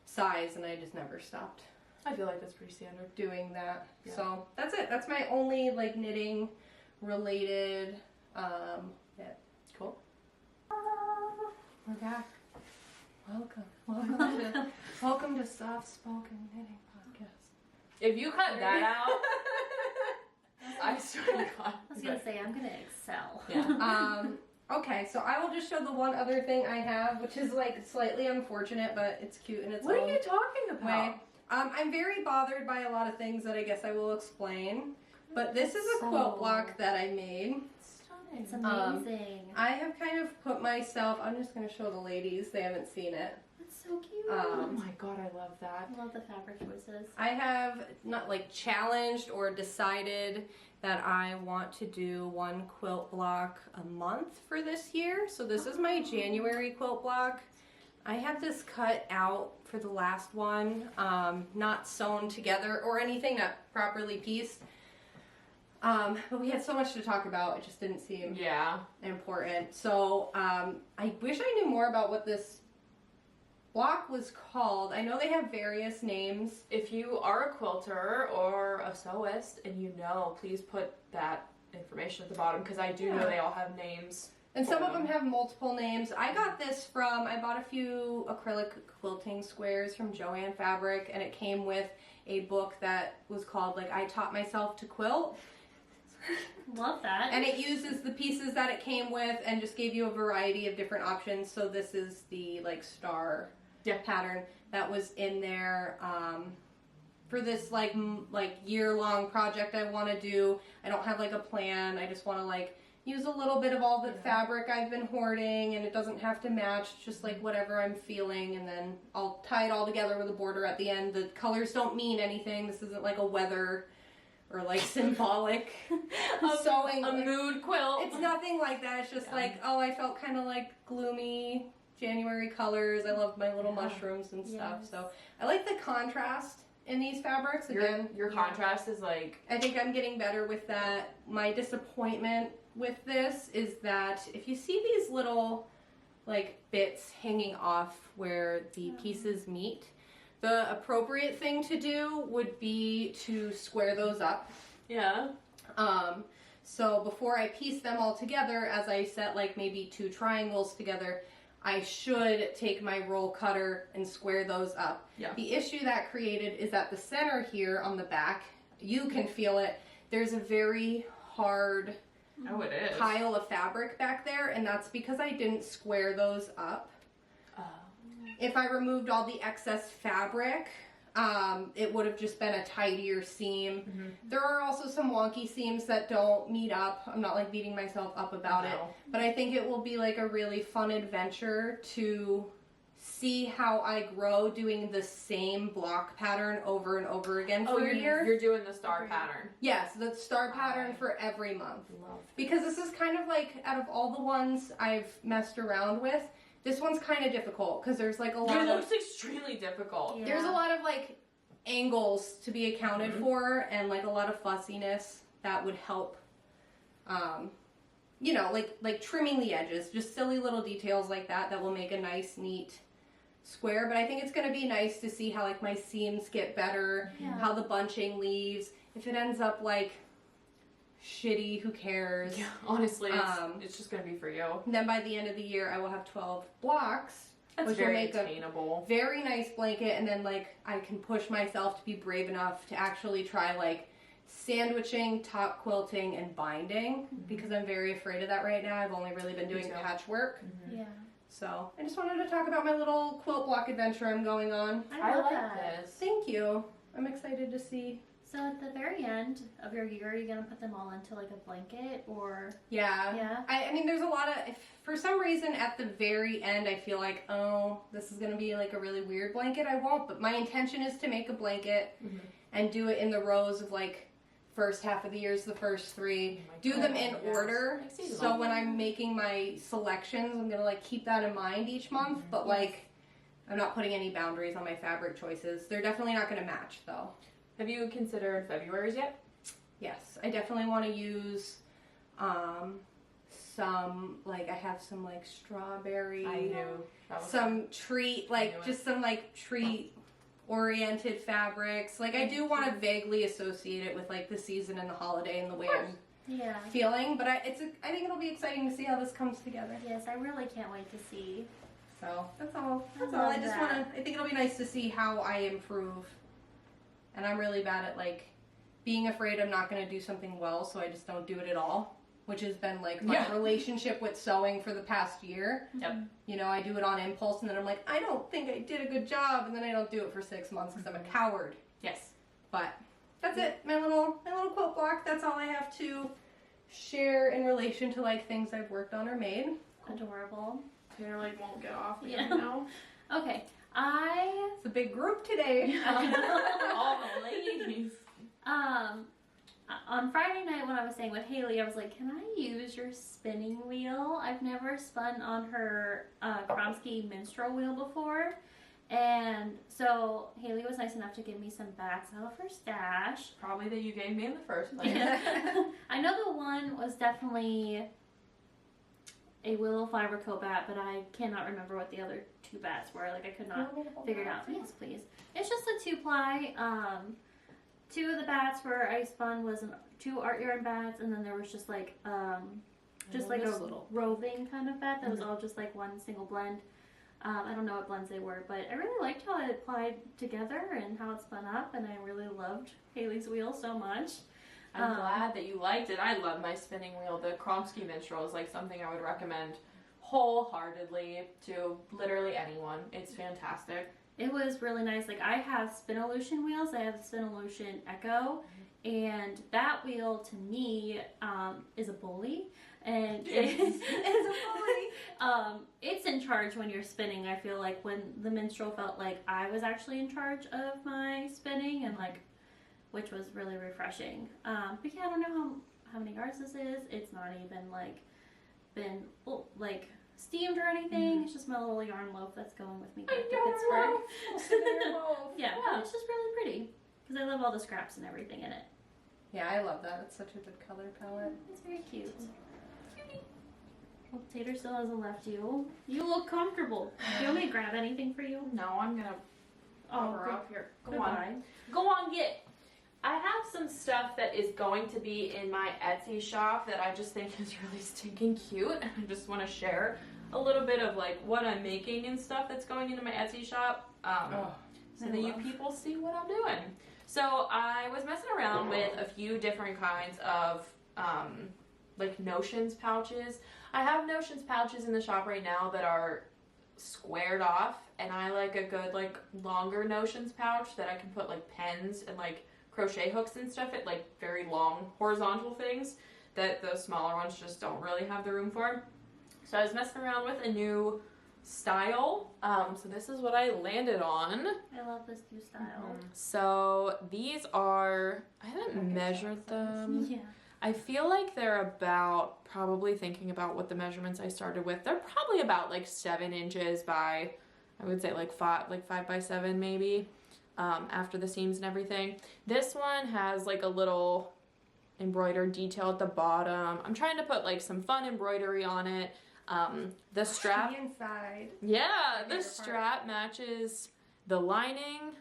size, and I just never stopped I feel like that's pretty standard. doing that. Yeah. So that's it. That's my only like knitting related knit. Cool. We're back. Welcome. Welcome to Soft Spoken Knitting Podcast. If you cut that out, I swear to God. I was gonna say I'm gonna excel. Yeah. Okay, so I will just show the one other thing I have, which is like slightly unfortunate, but it's cute in its What own are you talking about? way. I'm very bothered by a lot of things that I guess I will explain. But this is a quilt block that I made. Stunning. It's amazing. I have kind of put myself, I'm just going to show the ladies, they haven't seen it. That's so cute. Oh my god, I love that. I love the fabric choices. I have not like challenged or decided that I want to do one quilt block a month for this year. So this is my January quilt block. I had this cut out for the last one, not sewn together or anything, not properly pieced. But we had so much to talk about, it just didn't seem important. So I wish I knew more about what this block was called. I know they have various names. If you are a quilter or a sewist and you know, please put that information at the bottom because I do know they all have names. And some of them have multiple names. I got this from, I bought a few acrylic quilting squares from Joann Fabric, and it came with a book that was called like I Taught Myself to Quilt. Love that. And it uses the pieces that it came with and just gave you a variety of different options. So this is the like star pattern that was in there for this like year-long project I want to do. I don't have like a plan. I just want to like use a little bit of all the fabric I've been hoarding, and it doesn't have to match, just like whatever I'm feeling, and then I'll tie it all together with a border at the end. The colors don't mean anything. This isn't like a weather or like symbolic sewing. A mood quilt. It's nothing like that. It's just like, oh, I felt kind of like gloomy January colors. I love my little mushrooms and stuff. So I like the contrast in these fabrics. Again, your contrast is like... I think I'm getting better with that. My disappointment with this is that if you see these little like bits hanging off where the pieces meet, the appropriate thing to do would be to square those up. Yeah. So before I piece them all together, as I set like maybe 2 triangles together, I should take my roll cutter and square those up. Yeah. The issue that created is at the center here on the back, you can feel it. There's a very hard pile of fabric back there, and that's because I didn't square those up. If I removed all the excess fabric, it would have just been a tidier seam. There are also some wonky seams that don't meet up. I'm not like beating myself up about it, but I think it will be like a really fun adventure to see how I grow doing the same block pattern over and over again for a year. You're doing the star pattern. Yes, the star pattern for every month. Because this is kind of like, out of all the ones I've messed around with, this one's kind of difficult because there's like a lot It looks extremely difficult. Yeah. There's a lot of like angles to be accounted for, and like a lot of fussiness that would help, you know, like trimming the edges, just silly little details like that that will make a nice, neat square. But I think it's going to be nice to see how like my seams get better, how the bunching leaves. If it ends up like shitty, who cares? Yeah, honestly, it's just gonna be for you. And then by the end of the year, I will have 12 blocks, That's which very will make attainable. a very nice blanket. And then like I can push myself to be brave enough to actually try like sandwiching, top quilting, and binding, because I'm very afraid of that right now. I've only really been doing patchwork. Yeah. So I just wanted to talk about my little quilt block adventure I'm going on. I I love like that. this. Thank you. I'm excited to see. So at the very end of your year, are you going to put them all into like a blanket or? Yeah. Yeah. I mean, there's a lot of, if for some reason at the very end I feel like, oh, this is going to be like a really weird blanket, I won't. But my intention is to make a blanket and do it in the rows of like first half of the year is the first 3. Do them in order. So when I'm making my selections, I'm going to like keep that in mind each month. But like, I'm not putting any boundaries on my fabric choices. They're definitely not going to match though. Have you considered February's yet? Yes, I definitely want to use some, like I have some like strawberry, I knew. some treat, like just some like treat oriented fabrics. Like I do want to vaguely associate it with like the season and the holiday and the way I'm feeling, but I think it'll be exciting to see how this comes together. Yes, I really can't wait to see. So that's all. That's I all. love I just that. want to. I think it'll be nice to see how I improve. And I'm really bad at like being afraid I'm not going to do something well, so I just don't do it at all, which has been like my relationship with sewing for the past year. Yep. You know, I do it on impulse, and then I'm like, I don't think I did a good job, and then I don't do it for 6 months because I'm a coward. Yes. But that's it. My little quilt block. That's all I have to share in relation to like things I've worked on or made. Adorable. Taylor like won't get off Yeah. again now. Okay. It's a big group today. All the ladies. On Friday night when I was staying with Haley, I was like, can I use your spinning wheel? I've never spun on her Kromsky minstrel wheel before. And so Haley was nice enough to give me some bats out of her stash. Probably that you gave me in the first place. Yeah. I know the one was definitely a willow fiber coat bat, but I cannot remember what the other 2 bats were. Like I could not figure it out. Yes, please. It's just a 2-ply. 2 of the bats where I spun was 2 art yarn bats, and then there was just like a little roving kind of bat that was all just like one single blend. I don't know what blends they were, but I really liked how it applied together and how it spun up, and I really loved Haley's wheel so much. I'm glad that you liked it. I love my spinning wheel. The Kromsky Minstrel is like something I would recommend wholeheartedly to literally anyone. It's fantastic. It was really nice. Like, I have Spinolution wheels. I have the Spinolution Echo, and that wheel to me is a bully. And it's a bully. It's in charge when you're spinning. I feel like when the Minstrel felt like I was actually in charge of my spinning, and like, which was really refreshing. But yeah, I don't know how many yards this is. It's not even like been like steamed or anything. It's just my little yarn loaf that's going with me back to Pittsburgh. Yeah, but it's just really pretty because I love all the scraps and everything in it. Yeah, I love that. It's such a good color palette. It's very cute. Well, Tater still hasn't left you. You look comfortable. Do you want me to grab anything for you? No, I'm gonna cover up here. Go on, get. I have some stuff that is going to be in my Etsy shop that I just think is really stinking cute, and I just want to share a little bit of like what I'm making and stuff that's going into my Etsy shop, so that you people see what I'm doing. So I was messing around with a few different kinds of like notions pouches. I have notions pouches in the shop right now that are squared off, and I like a good like longer notions pouch that I can put like pens and like crochet hooks and stuff at, like very long horizontal things that those smaller ones just don't really have the room for. So I was messing around with a new style. So this is what I landed on. I love this new style. So these are, I haven't measured them. Yeah. I feel like they're about, probably thinking about what the measurements I started with, they're probably about like 7 inches by, I would say like 5 by 7 maybe, after the seams and everything. This one has like a little embroidered detail at the bottom. I'm trying to put like some fun embroidery on it. The strap, The inside. yeah, the strap matches the lining.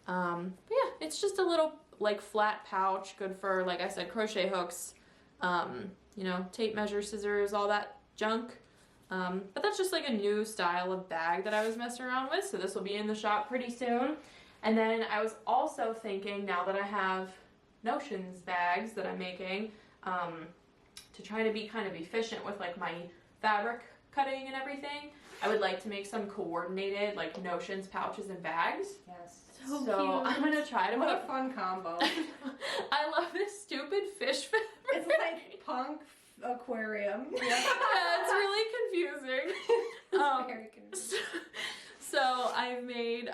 But yeah, it's just a little like flat pouch, good for, like I said, crochet hooks, you know, tape measure, scissors, all that junk. But that's just like a new style of bag that I was messing around with, so this will be in the shop pretty soon. And then I was also thinking, now that I have notions bags that I'm making, to try to be kind of efficient with like my fabric cutting and everything, I would like to make some coordinated like notions pouches and bags. Yes. So cute. I'm gonna try to What put a fun combo. I love this stupid fish fabric. It's like punk aquarium. Yeah, it's really confusing. It's very confusing. So I've made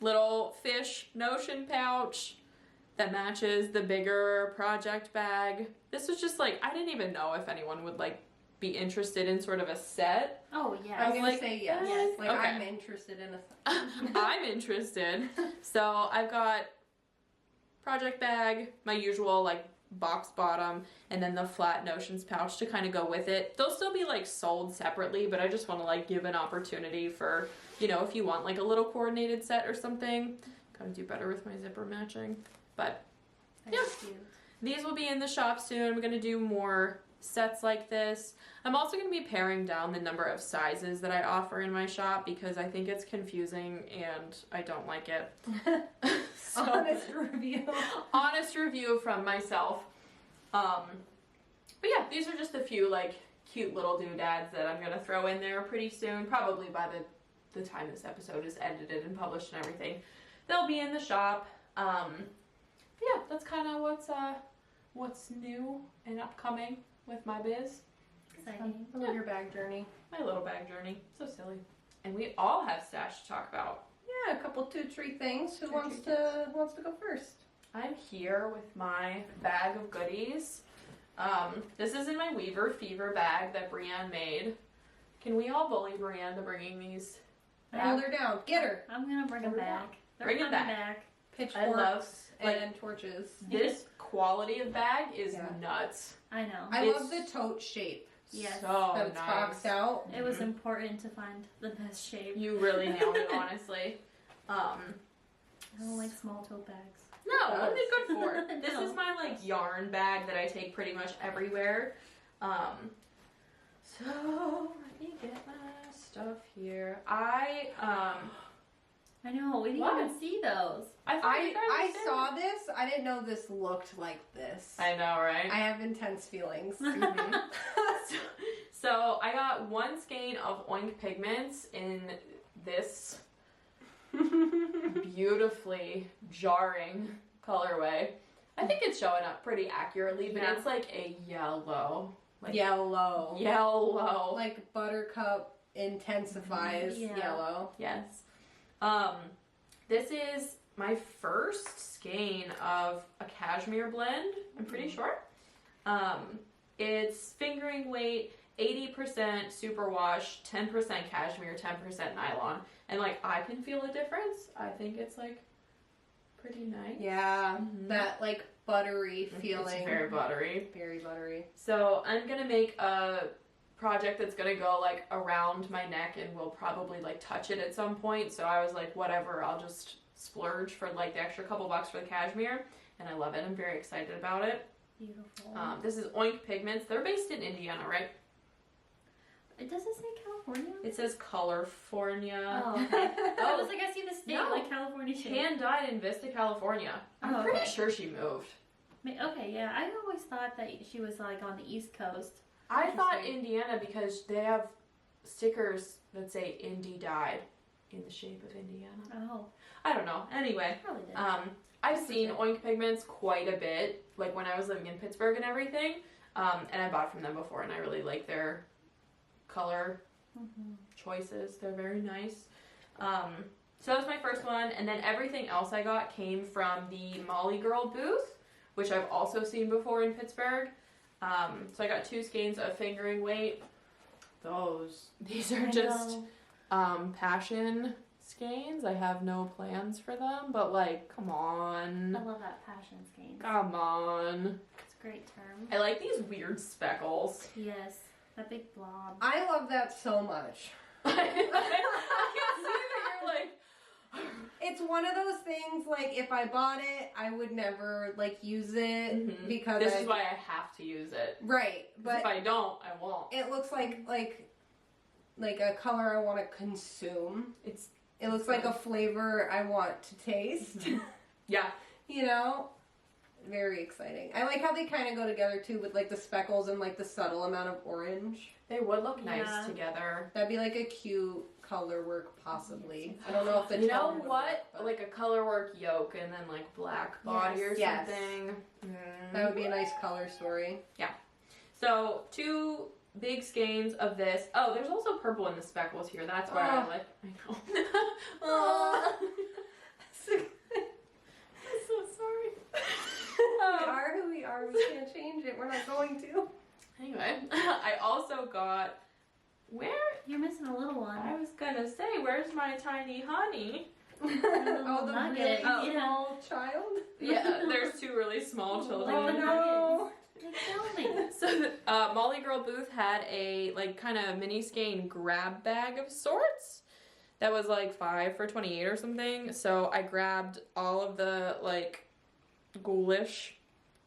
little fish notion pouch that matches the bigger project bag. This was just like, I didn't even know if anyone would like be interested in sort of a set. Oh yeah. I was gonna like, say yes. yes. Like Okay. I'm interested in a. I'm interested. So I've got project bag, my usual like box bottom, and then the flat notions pouch to kind of go with it. They'll still be like sold separately, but I just want to like give an opportunity for, you know, if you want like a little coordinated set or something. Gotta do better with my zipper matching. But Very yeah. cute. these will be in the shop soon. I'm gonna do more sets like this. I'm also going to be paring down the number of sizes that I offer in my shop because I think it's confusing and I don't like it. So, Honest review. honest review from myself. But yeah, these are just a few like cute little doodads that I'm going to throw in there pretty soon, probably by the time this episode is edited and published and everything. They'll be in the shop. Yeah, that's kind of what's new and upcoming with my biz. Exciting. I love your bag journey. My little bag journey. So silly. And we all have stash to talk about. Yeah, a couple 2-3 things. Who Two, wants three to go first? I'm here with my bag of goodies. This is in my Weaver Fever bag that Brienne made. Can we all bully Brienne to bringing these Hold her down. Get her. I'm gonna bring them back. They're Bring 'em coming back. Pitchforks I love, like, and torches. this quality of bag is Yeah. nuts. I know. I It's love the tote shape. Yes. So that it's nice. boxed out. It was important to find the best shape. You really nailed it, honestly. I don't like small tote bags. No, what are they good for? No. This is my like yarn bag that I take pretty much everywhere. So let me get my stuff here. I I know, we didn't What? even see those. I saw this. I didn't know this looked like this. I know, right? I have intense feelings. Mhm. So I got one skein of Oink pigments in this beautifully jarring colorway. I think it's showing up pretty accurately, but it's like a yellow. Like Yellow. Yellow. Like buttercup intensifies yellow. Yes. This is my first skein of a cashmere blend, I'm pretty sure. It's fingering weight, 80% superwash, 10% cashmere, 10% nylon. And like I can feel a difference. I think it's like pretty nice. Yeah, that like buttery feeling. It's very buttery. Very buttery. So I'm gonna make a project that's gonna go like around my neck and we'll probably like touch it at some point. So I was like, whatever, I'll just splurge for like the extra couple bucks for the cashmere. And I love it. I'm very excited about it. Beautiful. This is Oink Pigments. They're based in Indiana, right? It doesn't say California? It says California. Oh, okay. I was like, I see the state, No. like California shape. Hand dyed in Vista, California. I'm Oh, pretty okay. sure she moved. Okay, yeah. I always thought that she was like on the East Coast. I thought Interesting. Indiana because they have stickers that say Indy dyed in the shape of Indiana. Oh, I don't know. Anyway, probably did. I've seen Oink Pigments quite a bit, like when I was living in Pittsburgh and everything. And I bought from them before, and I really like their color choices. They're very nice. So that was my first one, and then everything else I got came from the Molly Girl booth, which I've also seen before in Pittsburgh. So I got 2 skeins of fingering weight. These are just passion skeins. I have no plans for them, but like, come on. I love that passion skein. Come on. It's a great term. I like these weird speckles. Yes, that big blob. I love that so much. I can see that you're like, It's one of those things, like, if I bought it, I would never, like, use it because this is why I have to use it. Right, but If I don't, I won't. it looks like a color I want to consume. It looks like a flavor I want to taste. Yeah. You know? Very exciting. I like how they kind of go together, too, with, like, the speckles and, like, the subtle amount of orange. They would look Yeah. nice together. That'd be, like, a cute color work, possibly. I don't know if the You know tone would what? work, but Like a color work yoke and then like black body or Yes. something. that would be a nice color story. So 2 big skeins of this. Oh, there's also purple in the speckles here. That's why I Oh. like. I know. Oh. I'm so sorry. We are who we are. We can't change it. We're not going to. Anyway, I also got. Where? You're missing a little one. I was gonna say, where's my tiny honey? Oh, the nugget. really Oh. small child? Yeah, there's 2 really small children. Oh, no. They killed me. So Molly Girl Booth had a like kind of mini skein grab bag of sorts that was like 5 for $28 or something. So I grabbed all of the like ghoulish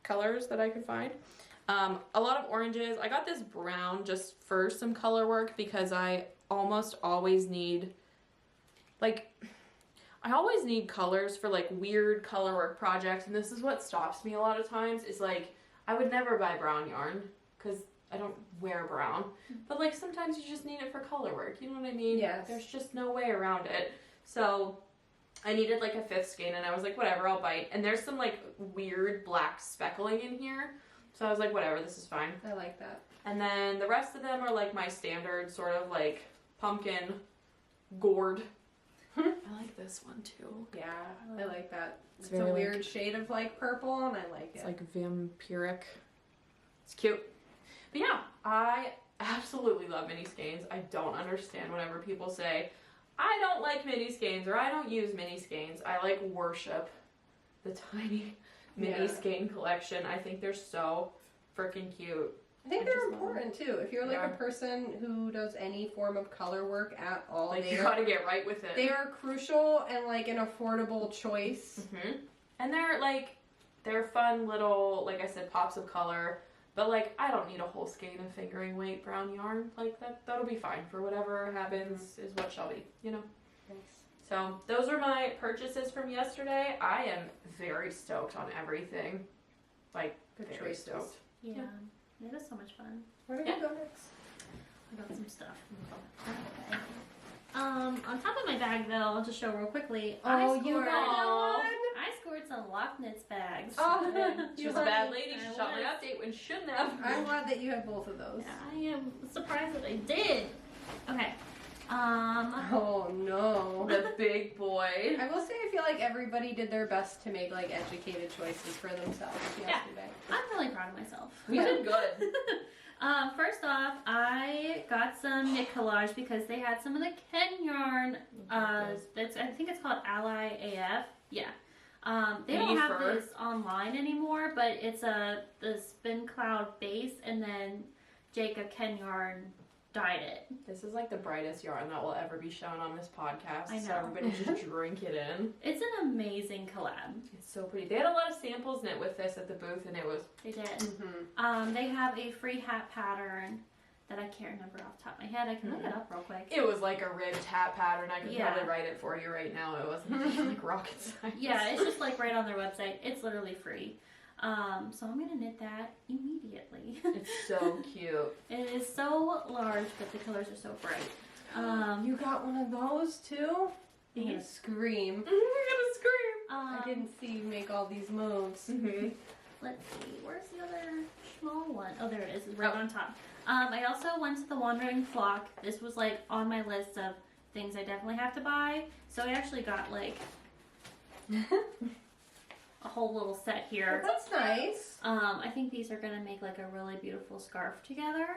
colors that I could find. A lot of oranges. I got this brown just for some color work because I almost always need colors for like weird color work projects, and this is what stops me a lot of times is like I would never buy brown yarn because I don't wear brown, but like sometimes you just need it for color work, you know what I mean? Yes. There's just no way around it. So I needed like a 5th skein, and I was like, whatever, I'll bite. And there's some like weird black speckling in here, so I was like, whatever, this is fine. I like that. And then the rest of them are like my standard sort of like pumpkin gourd. I like this one too. Yeah, I like that. It's It's very, a like- weird shade of like purple, and I like It's it. like vampiric. It's cute. But yeah, I absolutely love mini skeins. I don't understand whenever people say, I don't like mini skeins or I don't use mini skeins. I like worship the tiny mini Yeah. skein collection. I think they're so freaking cute. I think I they're just love important too. If you're like Yeah. a person who does any form of color work at all, Like they you are, gotta get right with it. they are crucial and like an affordable choice. And they're fun little, like I said, pops of color. But like I don't need a whole skein of fingering weight brown yarn. Like that'll be fine for whatever happens is what shall be, you know. Nice. So those are my purchases from yesterday. I am very stoked on everything. Like, Good very choices. stoked. Yeah. It was so much fun. Where do we go next? I got some stuff. Okay. On top of my bag though, I'll just show real quickly. Oh, I you scored, got one? I scored some Lochknits bags. Oh, She was a bad lady. She shot my update when she shouldn't have. I'm glad that you have both of those. I am surprised that I did. Okay. Oh no. The big boy. I will say I feel like everybody did their best to make like educated choices for themselves yesterday. I'm really proud of myself. We did good. First off, I got some knit collage because they had some of the Ken yarn. I think it's called Ally AF. Yeah. They don't have this online anymore, but it's the Spin Cloud base, and then Jacob Ken yarn dyed it. This is like the brightest yarn that will ever be shown on this podcast. I know. So everybody just drink it in. It's an amazing collab. It's so pretty. They had a lot of samples knit with this at the booth, and it was. They did. Mm-hmm. They have a free hat pattern that I can't remember off the top of my head. I can look it up real quick. It was like a ribbed hat pattern. I could Yeah. probably write it for you right now. It wasn't like rocket science. Yeah, it's just like right on their website. It's literally free. So I'm gonna knit that immediately. It's so cute. It is so large, but the colors are so bright. You got one of those too? I'm gonna Yes. scream. I'm gonna scream. I didn't see you make all these moves. Mm-hmm. Let's see, where's the other small one? Oh, there it is. It's right on top. I also went to the Wandering Flock. This was like on my list of things I definitely have to buy. So I actually got like a whole little set here. That's nice. I think these are gonna make like a really beautiful scarf together.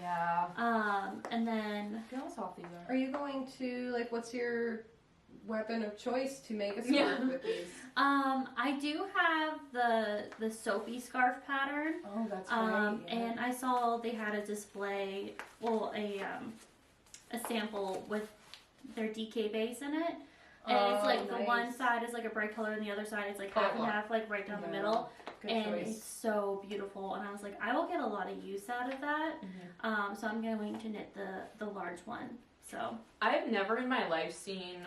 Yeah. And then Feel how soft these are. Are you going to, like, what's your weapon of choice to make a scarf with these? I do have the soapy scarf pattern. Oh, that's right. Yeah. And I saw they had a display, well, a sample with their DK base in it. And it's like the nice. one side is like a bright color and the other side is like half and half, like right down the middle. Good And choice. it's so beautiful. And I was like, I will get a lot of use out of that. So I'm going to knit the large one. So I've never in my life seen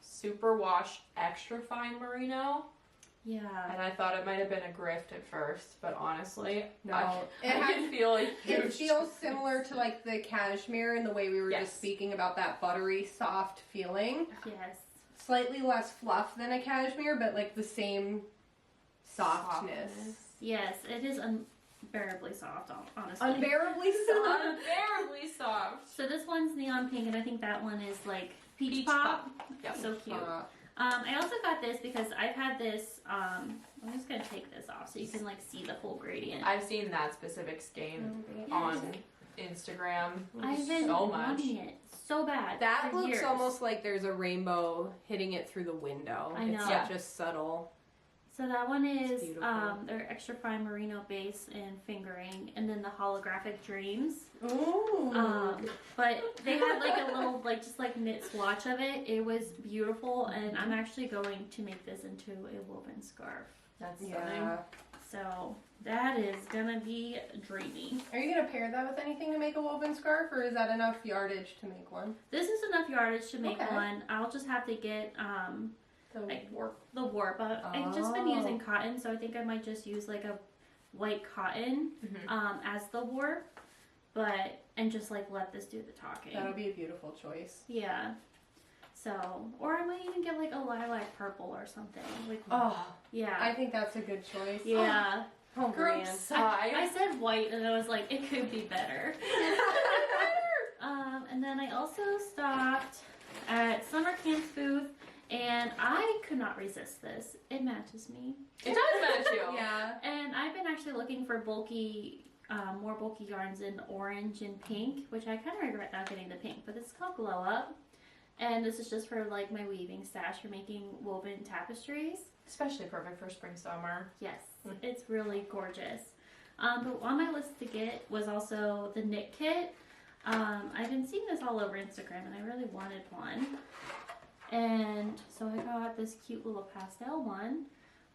superwash extra fine merino, yeah. and I thought it might have been a grift at first, but honestly, No. I It can feel a It huge. feels similar to like the cashmere in the way we were Yes. just speaking about that buttery soft feeling. Yes. Slightly less fluff than a cashmere, but like the same softness. Yes, it is unbearably soft, honestly. Unbearably soft. Unbearably soft. So this one's neon pink, and I think that one is like peach, Peach pop. pop. Yep. So cute. I also got this because I've had this. I'm just gonna take this off so you can like see the full gradient. I've seen that specific skein on Instagram I've been so much. wanting it so bad. That for looks years. almost like there's a rainbow hitting it through the window. I know. It's such a subtle. So that one is beautiful. their extra fine merino base and fingering, and then the holographic dreams. Ooh. But they had like a little like just like knit swatch of it. It was beautiful, and I'm actually going to make this into a woven scarf. That's stunning. Yeah. So that is gonna be dreamy. Are you gonna pair that with anything to make a woven scarf, or is that enough yardage to make one? This is enough yardage to make Okay. one. I'll just have to get The like warp. the warp. I've just been using cotton, so I think I might just use like a white cotton as the warp, and just like let this do the talking. That'll be a beautiful choice. Yeah. So, or I might even get like a lilac purple or something. Like, Oh, yeah. I think that's a good choice. Yeah. Oh, Group man. sigh. I said white and I was like, it could be better. And then I also stopped at summer camp's booth, and I could not resist this. It matches me. It does match you. Yeah. And I've been actually looking for more bulky yarns in orange and pink, which I kind of regret not getting the pink, but it's called Glow Up. And this is just for like my weaving stash for making woven tapestries. Especially perfect for spring, summer. Yes, it's really gorgeous. But on my list to get was also the knit kit. I've been seeing this all over Instagram, and I really wanted one. And so I got this cute little pastel one,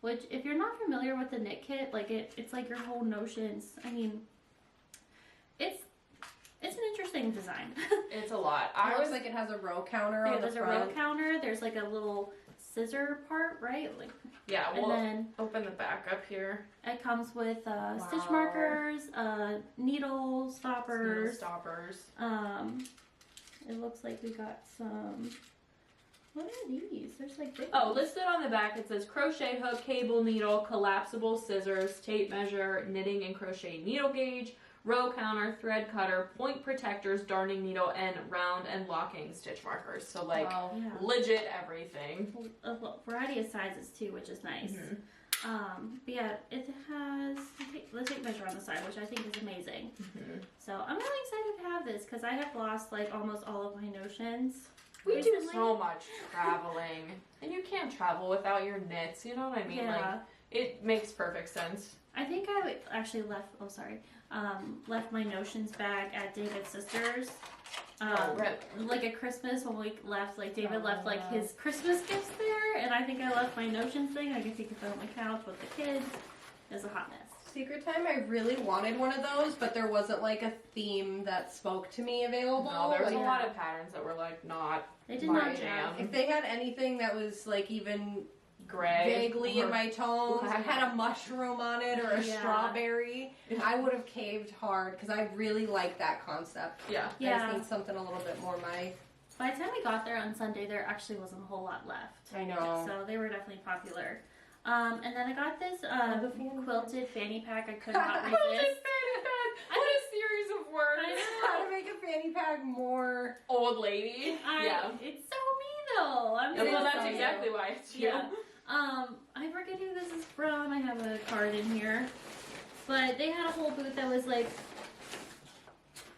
which if you're not familiar with the knit kit, like it's like your whole notions. I mean, it's it's an interesting design. It's a lot. It looks like it has a row counter on the front. There's a row counter. There's like a little scissor part, right? Like, yeah, we'll and then open the back up here. it comes with stitch markers, needle stoppers. It looks like we got some. What are these? There's like big ones. Listed on the back it says crochet hook, cable needle, collapsible scissors, tape measure, knitting and crochet needle gauge, row counter, thread cutter, point protectors, darning needle, and round and locking stitch markers. So like legit everything. A variety of sizes too, which is nice. But yeah, it has the tape measure on the side, which I think is amazing. So I'm really excited to have this because I have lost like almost all of my notions. We do so much traveling, and you can't travel without your knits. You know what I mean? Yeah. Like it makes perfect sense. I think I actually left. Oh, sorry. Left my notions bag at David's sister's. Like at Christmas when we left, like David left like his Christmas gifts there, and I think I left my notions thing. I guess you could put it on the couch with the kids. It was a hot mess. Secret time, I really wanted one of those, but there wasn't like a theme that spoke to me available. No, there was a lot of patterns that were like not. They did my not jam. If they had anything that was like even gray, vaguely in my tones, had a mushroom on it or a strawberry, I would have caved hard because I really like that concept. Yeah. I just need something a little bit more my. By the time we got there on Sunday, there actually wasn't a whole lot left. I know. So they were definitely popular. And then I got this quilted fanny pack. I could not resist. Quilted fanny pack! What a series of words! I know. How to make a fanny pack more old lady. It's so me though. Well, that's exactly why it's you. Yeah. I forget who this is from. I have a card in here. But they had a whole booth that was like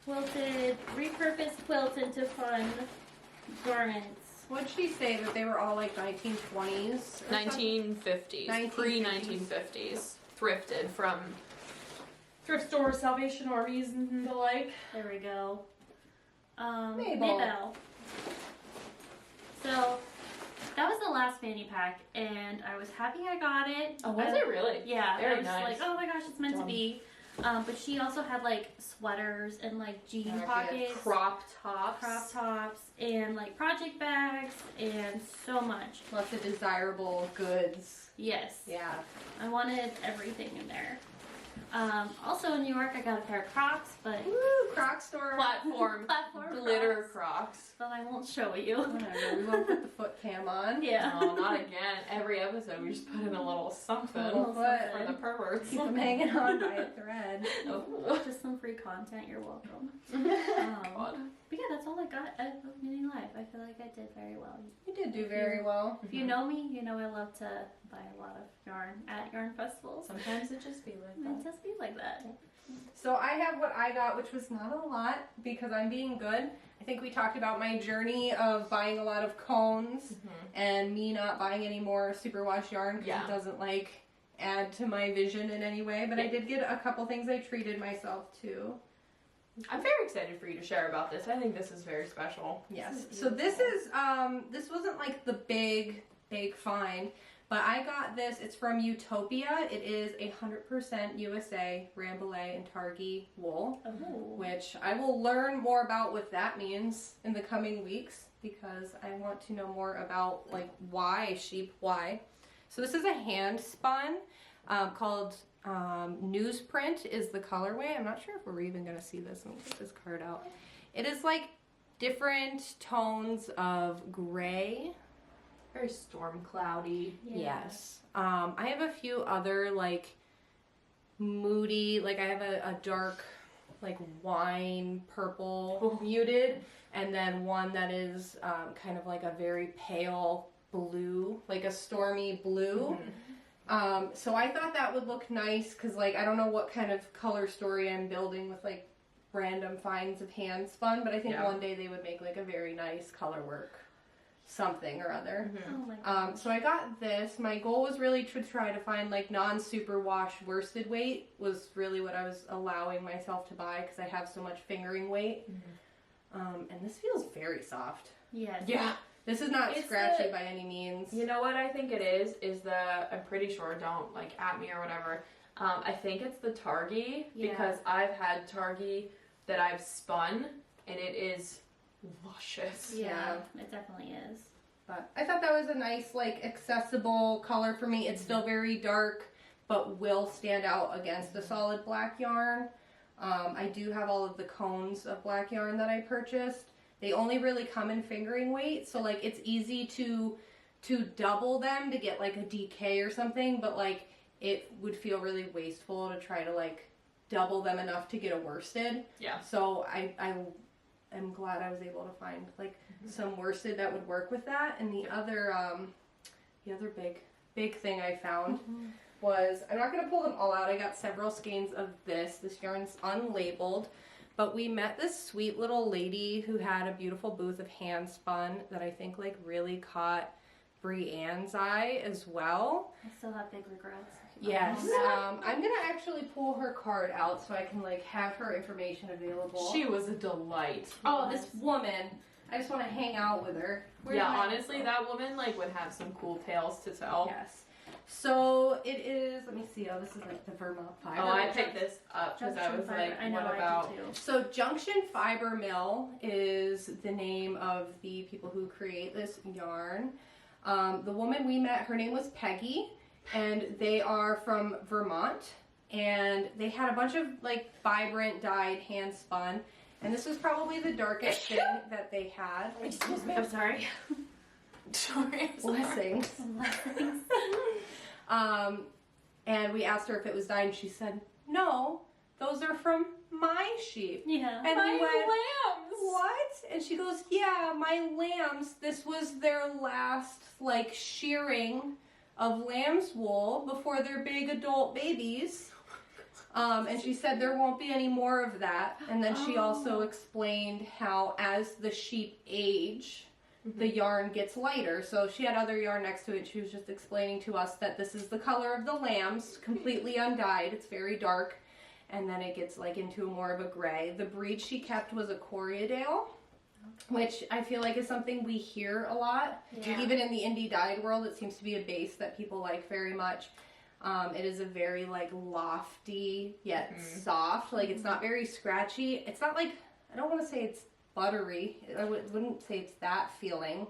quilted, repurposed quilts into fun garments. What'd she say that they were all like 1920s? 1950s. Pre-1950s. Thrifted from thrift stores, Salvation Armies, and the like. There we go. Maybell. So that was the last fanny pack, and I was happy I got it. Oh, was it really? Yeah. Very I was nice. like, oh my gosh, it's meant to be. But she also had like sweaters and like jean pockets, crop tops, and like project bags, and so much. Lots of desirable goods. Yes. Yeah. I wanted everything in there. Also in New York, I got a pair of Crocs, but Woo, Croc store. platform glitter Crocs. But I won't show you. Whatever. We won't put the foot cam on. Yeah. No, not again. Every episode we just put in a little something Little for the perverts. Keep them hanging on by a thread. Oh. Just some free content. You're welcome. God. But yeah, that's all I got at Knitting Life. I feel like I did very well. You did do very well. If you know me, you know I love to buy a lot of yarn at yarn festivals. Sometimes it just be like It just be like that. So I have what I got, which was not a lot because I'm being good. I think we talked about my journey of buying a lot of cones and me not buying any more superwash yarn because it doesn't like add to my vision in any way. But I did get a couple things I treated myself to. I'm very excited for you to share about this. I think this is very special. Yes. So this is this wasn't like the big find, but I got this. It's from Utopia. It is 100% USA Rambouillet and Targhee wool, which I will learn more about what that means in the coming weeks because I want to know more about like why. So this is a hand spun called Newsprint is the colorway. I'm not sure if we're even going to see this. Let me get this card out. It is like different tones of gray. Very storm cloudy. Yeah. Yes. I have a few other like moody, like I have a dark like wine purple muted, and then one that is kind of like a very pale blue, like a stormy blue. So I thought that would look nice because like I don't know what kind of color story I'm building with like random finds of hand spun, but I think one day they would make like a very nice color work something or other. Oh my gosh. So I got this. My goal was really to try to find like non-super wash worsted weight was really what I was allowing myself to buy because I have so much fingering weight. And this feels very soft. Yes. Yeah. This is not scratchy by any means. You know what I think it is I'm pretty sure, don't like at me or whatever. I think it's the Targhee because I've had Targhee that I've spun, and it is luscious. Yeah, it definitely is. But I thought that was a nice, like, accessible color for me. It's still very dark, but will stand out against the solid black yarn. I do have all of the cones of black yarn that I purchased. They only really come in fingering weight, so like it's easy to double them to get like a DK or something, but like it would feel really wasteful to try to like double them enough to get a worsted. Yeah. So I am glad I was able to find like some worsted that would work with that. And the other big thing I found was, I'm not going to pull them all out. I got several skeins of this. This yarn's unlabeled. But we met this sweet little lady who had a beautiful booth of hand spun that I think like really caught Brianne's eye as well. I still have big regrets. Yes. I'm going to actually pull her card out so I can like have her information available. She was a delight. Oh, this woman. I just want to hang out with her. Yeah, honestly, that woman like would have some cool tales to tell. Yes. So it is, let me see, oh, this is like the Vermont Fiber. Oh, I picked this up because I was like, I know, what about? I did too. So Junction Fiber Mill is the name of the people who create this yarn. The woman we met, her name was Peggy, and they are from Vermont, and they had a bunch of like vibrant dyed hand spun, and this was probably the darkest thing that they had. Excuse me, I'm sorry. Sorry. Blessings. Blessings. And we asked her if it was dyed, and she said, no, those are from my sheep. Yeah. And My we went, lambs. what? And she goes, yeah, my lambs, this was their last, like, shearing of lamb's wool before their big adult babies. And she said there won't be any more of that. And then she also explained how as the sheep age, the yarn gets lighter. So she had other yarn next to it. She was just explaining to us that this is the color of the lambs, completely undyed. It's very dark. And then it gets like into more of a gray. The breed she kept was a Corriedale, which I feel like is something we hear a lot. Yeah. Even in the indie dyed world, it seems to be a base that people like very much. It is a very like lofty yet soft. Like it's not very scratchy. It's not like, I don't want to say it's buttery. I wouldn't say it's that feeling.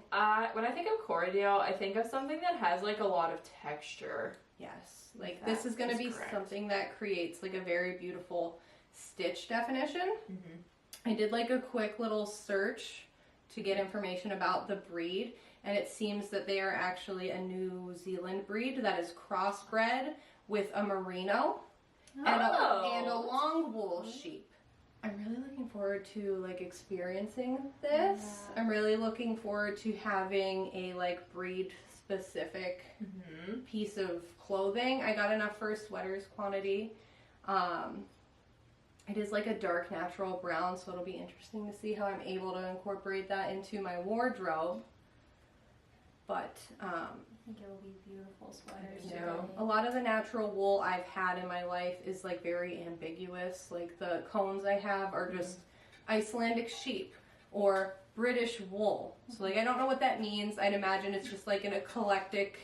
When I think of Corriedale, I think of something that has like a lot of texture. Yes, like this is going to be something that creates like a very beautiful stitch definition. I did like a quick little search to get information about the breed, and it seems that they are actually a New Zealand breed that is crossbred with a merino and a long wool sheep. I'm really looking forward to like experiencing this. Yeah. I'm really looking forward to having a like breed specific piece of clothing. I got enough for a sweaters quantity. It is like a dark natural brown, so it'll be interesting to see how I'm able to incorporate that into my wardrobe. But I think it will be beautiful sweaters. a lot of the natural wool I've had in my life is like very ambiguous. Like the cones I have are just Icelandic sheep or British wool. So like I don't know what that means. I'd imagine it's just like an eclectic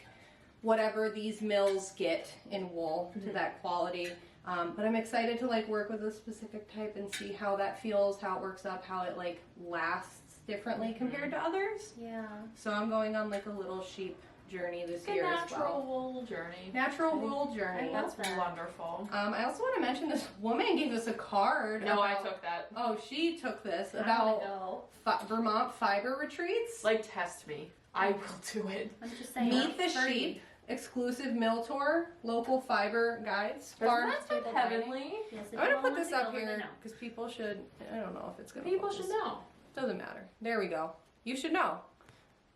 whatever these mills get in wool to that quality. But I'm excited to like work with a specific type and see how that feels, how it works up, how it like lasts differently compared to others. Yeah. So I'm going on like a little sheep journey this year as well. Natural wool journey. Natural wool journey. That's that. wonderful. I also want to mention this woman gave us a card. No, I about- took that. Oh, she took this I about wanna go. Vermont fiber retreats. Like, test me. I will do it. I'm just saying. Meet the free. sheep. Exclusive mill tour, local fiber guides. Doesn't Farm that sound stable dining. heavenly? Yes, if I'm you gonna put want this to up go, let me here know. because people should. I don't know if it's gonna. People focus. should know. Doesn't matter. There we go. You should know.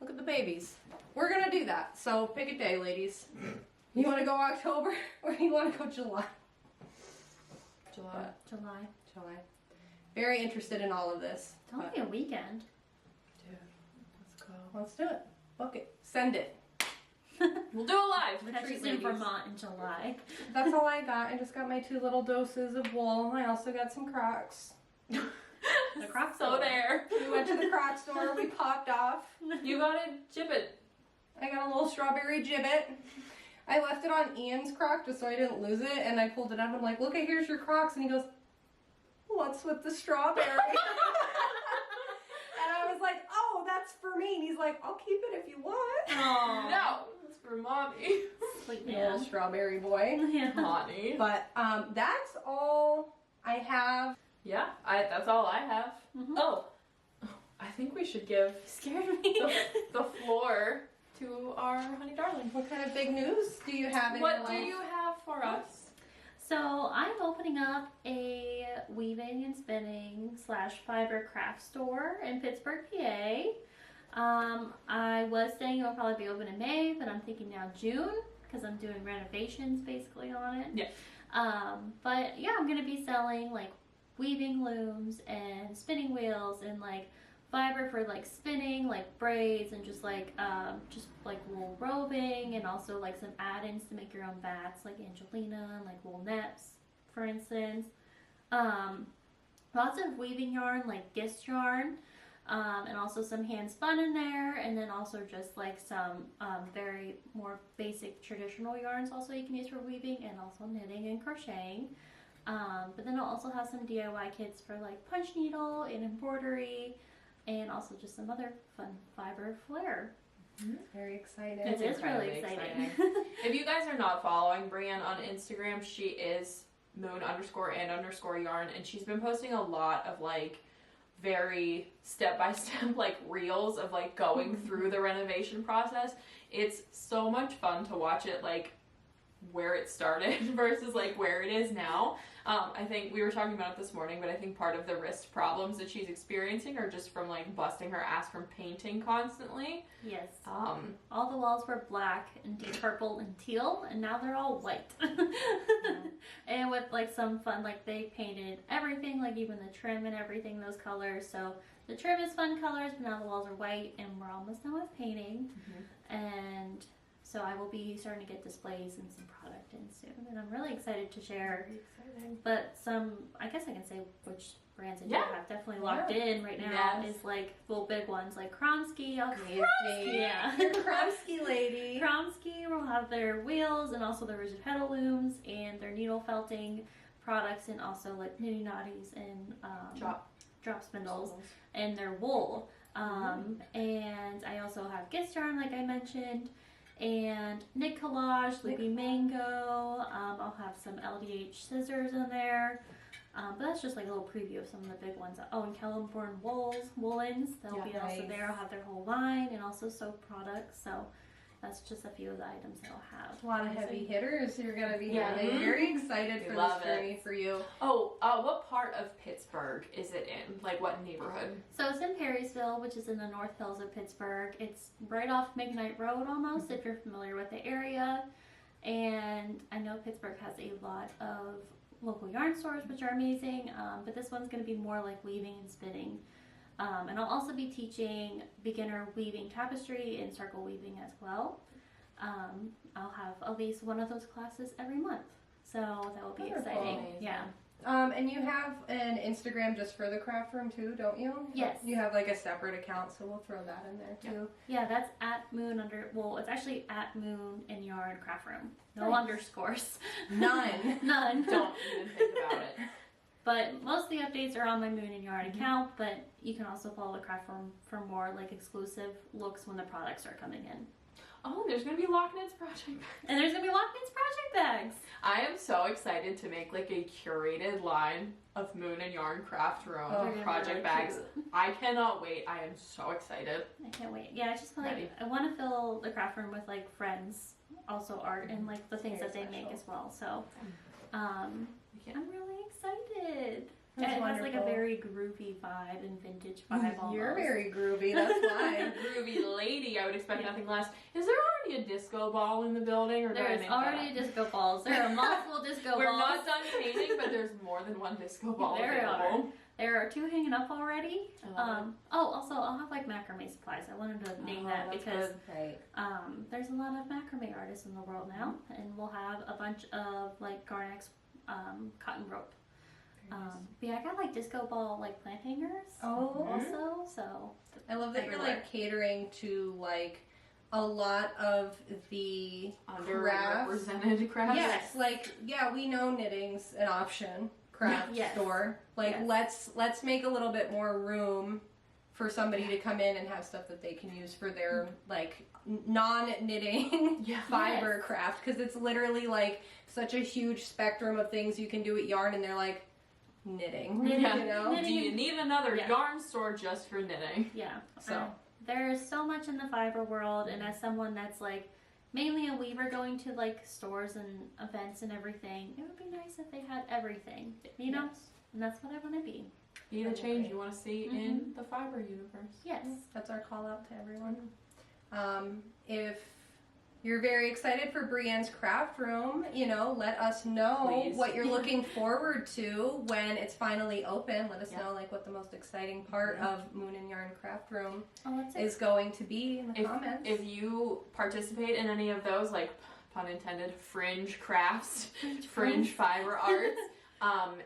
Look at the babies. We're gonna do that. So pick a day, ladies. You want to go October or you want to go July? July. July. Very interested in all of this. It's only a weekend. Dude, let's go. Let's do it. Book it. Send it. We'll do it live. Catch Retreat us in ladies. Vermont in July. That's all I got. I just got my 2 little doses of wool. I also got some Crocs. The Crocs So store. there. We went to the Croc store. We popped off. You got a gibbet. I got a little strawberry gibbet. I left it on Ian's Croc just so I didn't lose it, and I pulled it up. I'm like, look, here's your Crocs. And he goes, what? what's with the strawberry? And I was like, oh, that's for me. And he's like, I'll keep it if you want. Aww. No, it's for mommy. Sweet Little man. strawberry boy. Yeah. Honey. But that's all I have. Yeah, that's all I have. Mhm. Oh, I think we should give Scared me. the floor to our honey darling. What kind of big news do you have in your What life? do you have for us? So I'm opening up a weaving and spinning / fiber craft store in Pittsburgh, PA. I was saying it'll probably be open in May, but I'm thinking now June because I'm doing renovations basically on it. Yeah. But yeah, I'm gonna be selling like weaving looms and spinning wheels and like fiber for like spinning, like braids and just like wool roving, and also like some add-ins to make your own bats like Angelina and like wool neps, for instance. Lots of weaving yarn like gist yarn, and also some hand spun in there, and then also just like some very more basic traditional yarns also you can use for weaving and also knitting and crocheting. But then I'll also have some DIY kits for like punch needle and embroidery, and also just some other fun fiber flair. Very excited. It is really incredibly exciting. If you guys are not following Brienne on Instagram, she is moon_and_yarn, and she's been posting a lot of like very step-by-step like reels of like going through the renovation process. It's so much fun to watch it, like where it started versus like where it is now. I think we were talking about it this morning, but I think part of the wrist problems that she's experiencing are just from like busting her ass from painting constantly. Yes. Um, All the walls were black and deep purple and teal, and now they're all white. And with like some fun, like they painted everything, like even the trim and everything, those colors. So the trim is fun colors, but now the walls are white, and we're almost done with painting. And so I will be starting to get displays and some product in soon, and I'm really excited to share. But some, I guess I can say which brands I do have definitely locked in right now is like big ones like Kromsky. Yeah. You're a Kromsky lady. Kromsky will have their wheels and also their rigid pedal looms and their needle felting products, and also like nitty knotties and drop spindles and their wool. And I also have gist yarn, like I mentioned, and knit collage, loopy mango. I'll have some LDH scissors in there. But that's just like a little preview of some of the big ones. Oh, and Kellenborn woolens. They'll be also there. I'll have their whole line, and also soap products. So that's just a few of the items that I'll have. A lot of heavy hitters you're going to be having. Very excited for this journey for you. Oh, what part of Pittsburgh is it in? Like what neighborhood? So it's in Perrysville, which is in the North Hills of Pittsburgh. It's right off McKnight Road almost, if you're familiar with the area. And I know Pittsburgh has a lot of local yarn stores, which are amazing, but this one's going to be more like weaving and spinning. And I'll also be teaching beginner weaving tapestry and circle weaving as well. I'll have at least one of those classes every month, so that will be exciting. Amazing. Yeah. And you have an Instagram just for the craft room too, don't you? Yes. You have like a separate account, so we'll throw that in there too. Yeah, that's at Moon it's actually at Moon and Yarn Craft Room. No underscores. None. None. Don't even think about it. But most of the updates are on my Moon and Yarn account, but you can also follow the craft room for more like exclusive looks when the products are coming in. Oh, there's gonna be Lochknits project bags. And there's gonna be Lochknits project bags. I am so excited to make like a curated line of Moon and Yarn craft room project really bags. cute. I cannot wait. I am so excited. I can't wait. Yeah, I just feel like I want to fill the craft room with like friends, also art, and like the things that they make as well. So, I'm really excited. That's it has wonderful. like a very groovy vibe and vintage vibe almost. You're very groovy, that's why. Groovy lady, I would expect nothing less. Is there already a disco ball in the building, or There's already disco balls. There are multiple disco balls. We're not done painting, but there's more than one disco ball available. There are 2 hanging up already. I love Also I'll have like macrame supplies. I wanted to name that because there's a lot of macrame artists in the world now, and we'll have a bunch of like Garnex cotton rope. But yeah, I got like disco ball like plant hangers also. So I love that you're like catering to like a lot of the underrepresented crafts. Yes, like we know knitting's an option. craft Yes. store. Like Yes. let's make a little bit more room for somebody to come in and have stuff that they can use for their like non-knitting fiber craft, because it's literally like such a huge spectrum of things you can do at yarn, and they're like knitting. You know? Do you need another yarn store just for knitting? Yeah. So there's so much in the fiber world, and as someone that's like mainly a weaver going to like stores and events and everything, it would be nice if they had everything, you know? And that's what I want to be. Be the change you want to see in the fiber universe. Yes. That's our call out to everyone. If you're very excited for Brienne's craft room, you know, let us know what you're looking forward to when it's finally open. Let us know like what the most exciting part of Moon and Yarn craft room is going to be in the comments. If you participate in any of those, like pun intended, fringe crafts, fringe fiber arts,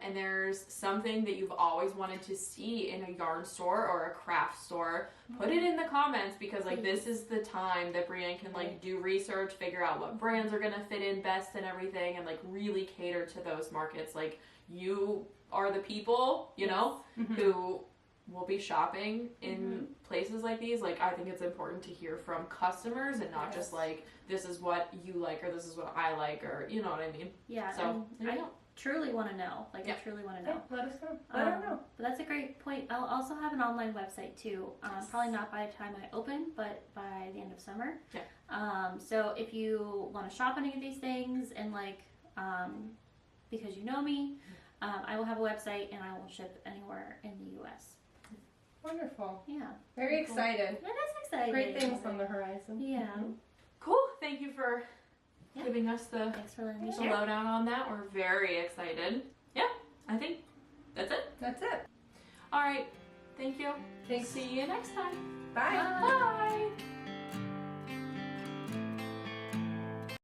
and there's something that you've always wanted to see in a yarn store or a craft store, put it in the comments, because like this is the time that Brienne can like do research, figure out what brands are gonna fit in best and everything, and like really cater to those markets. Like you are the people, you know, who will be shopping in places like these. Like I think it's important to hear from customers and not just like this is what you like or this is what I like, or you know what I mean. Yeah. So I truly want to know. Like I truly want to know. Let us know. Let her know. But that's a great point. I'll also have an online website too. Probably not by the time I open, but by the end of summer. Yeah. So if you want to shop any of these things and like, because you know me, I will have a website and I will ship anywhere in the U.S. Wonderful. Yeah. Very excited. That is exciting. Great things on the horizon. Yeah. Cool. Thank you for giving us the Thanks for letting me share. lowdown on that. We're very excited. Yeah, I think that's it. That's it. All right. Thank you. Thanks. See you next time. Bye. Bye.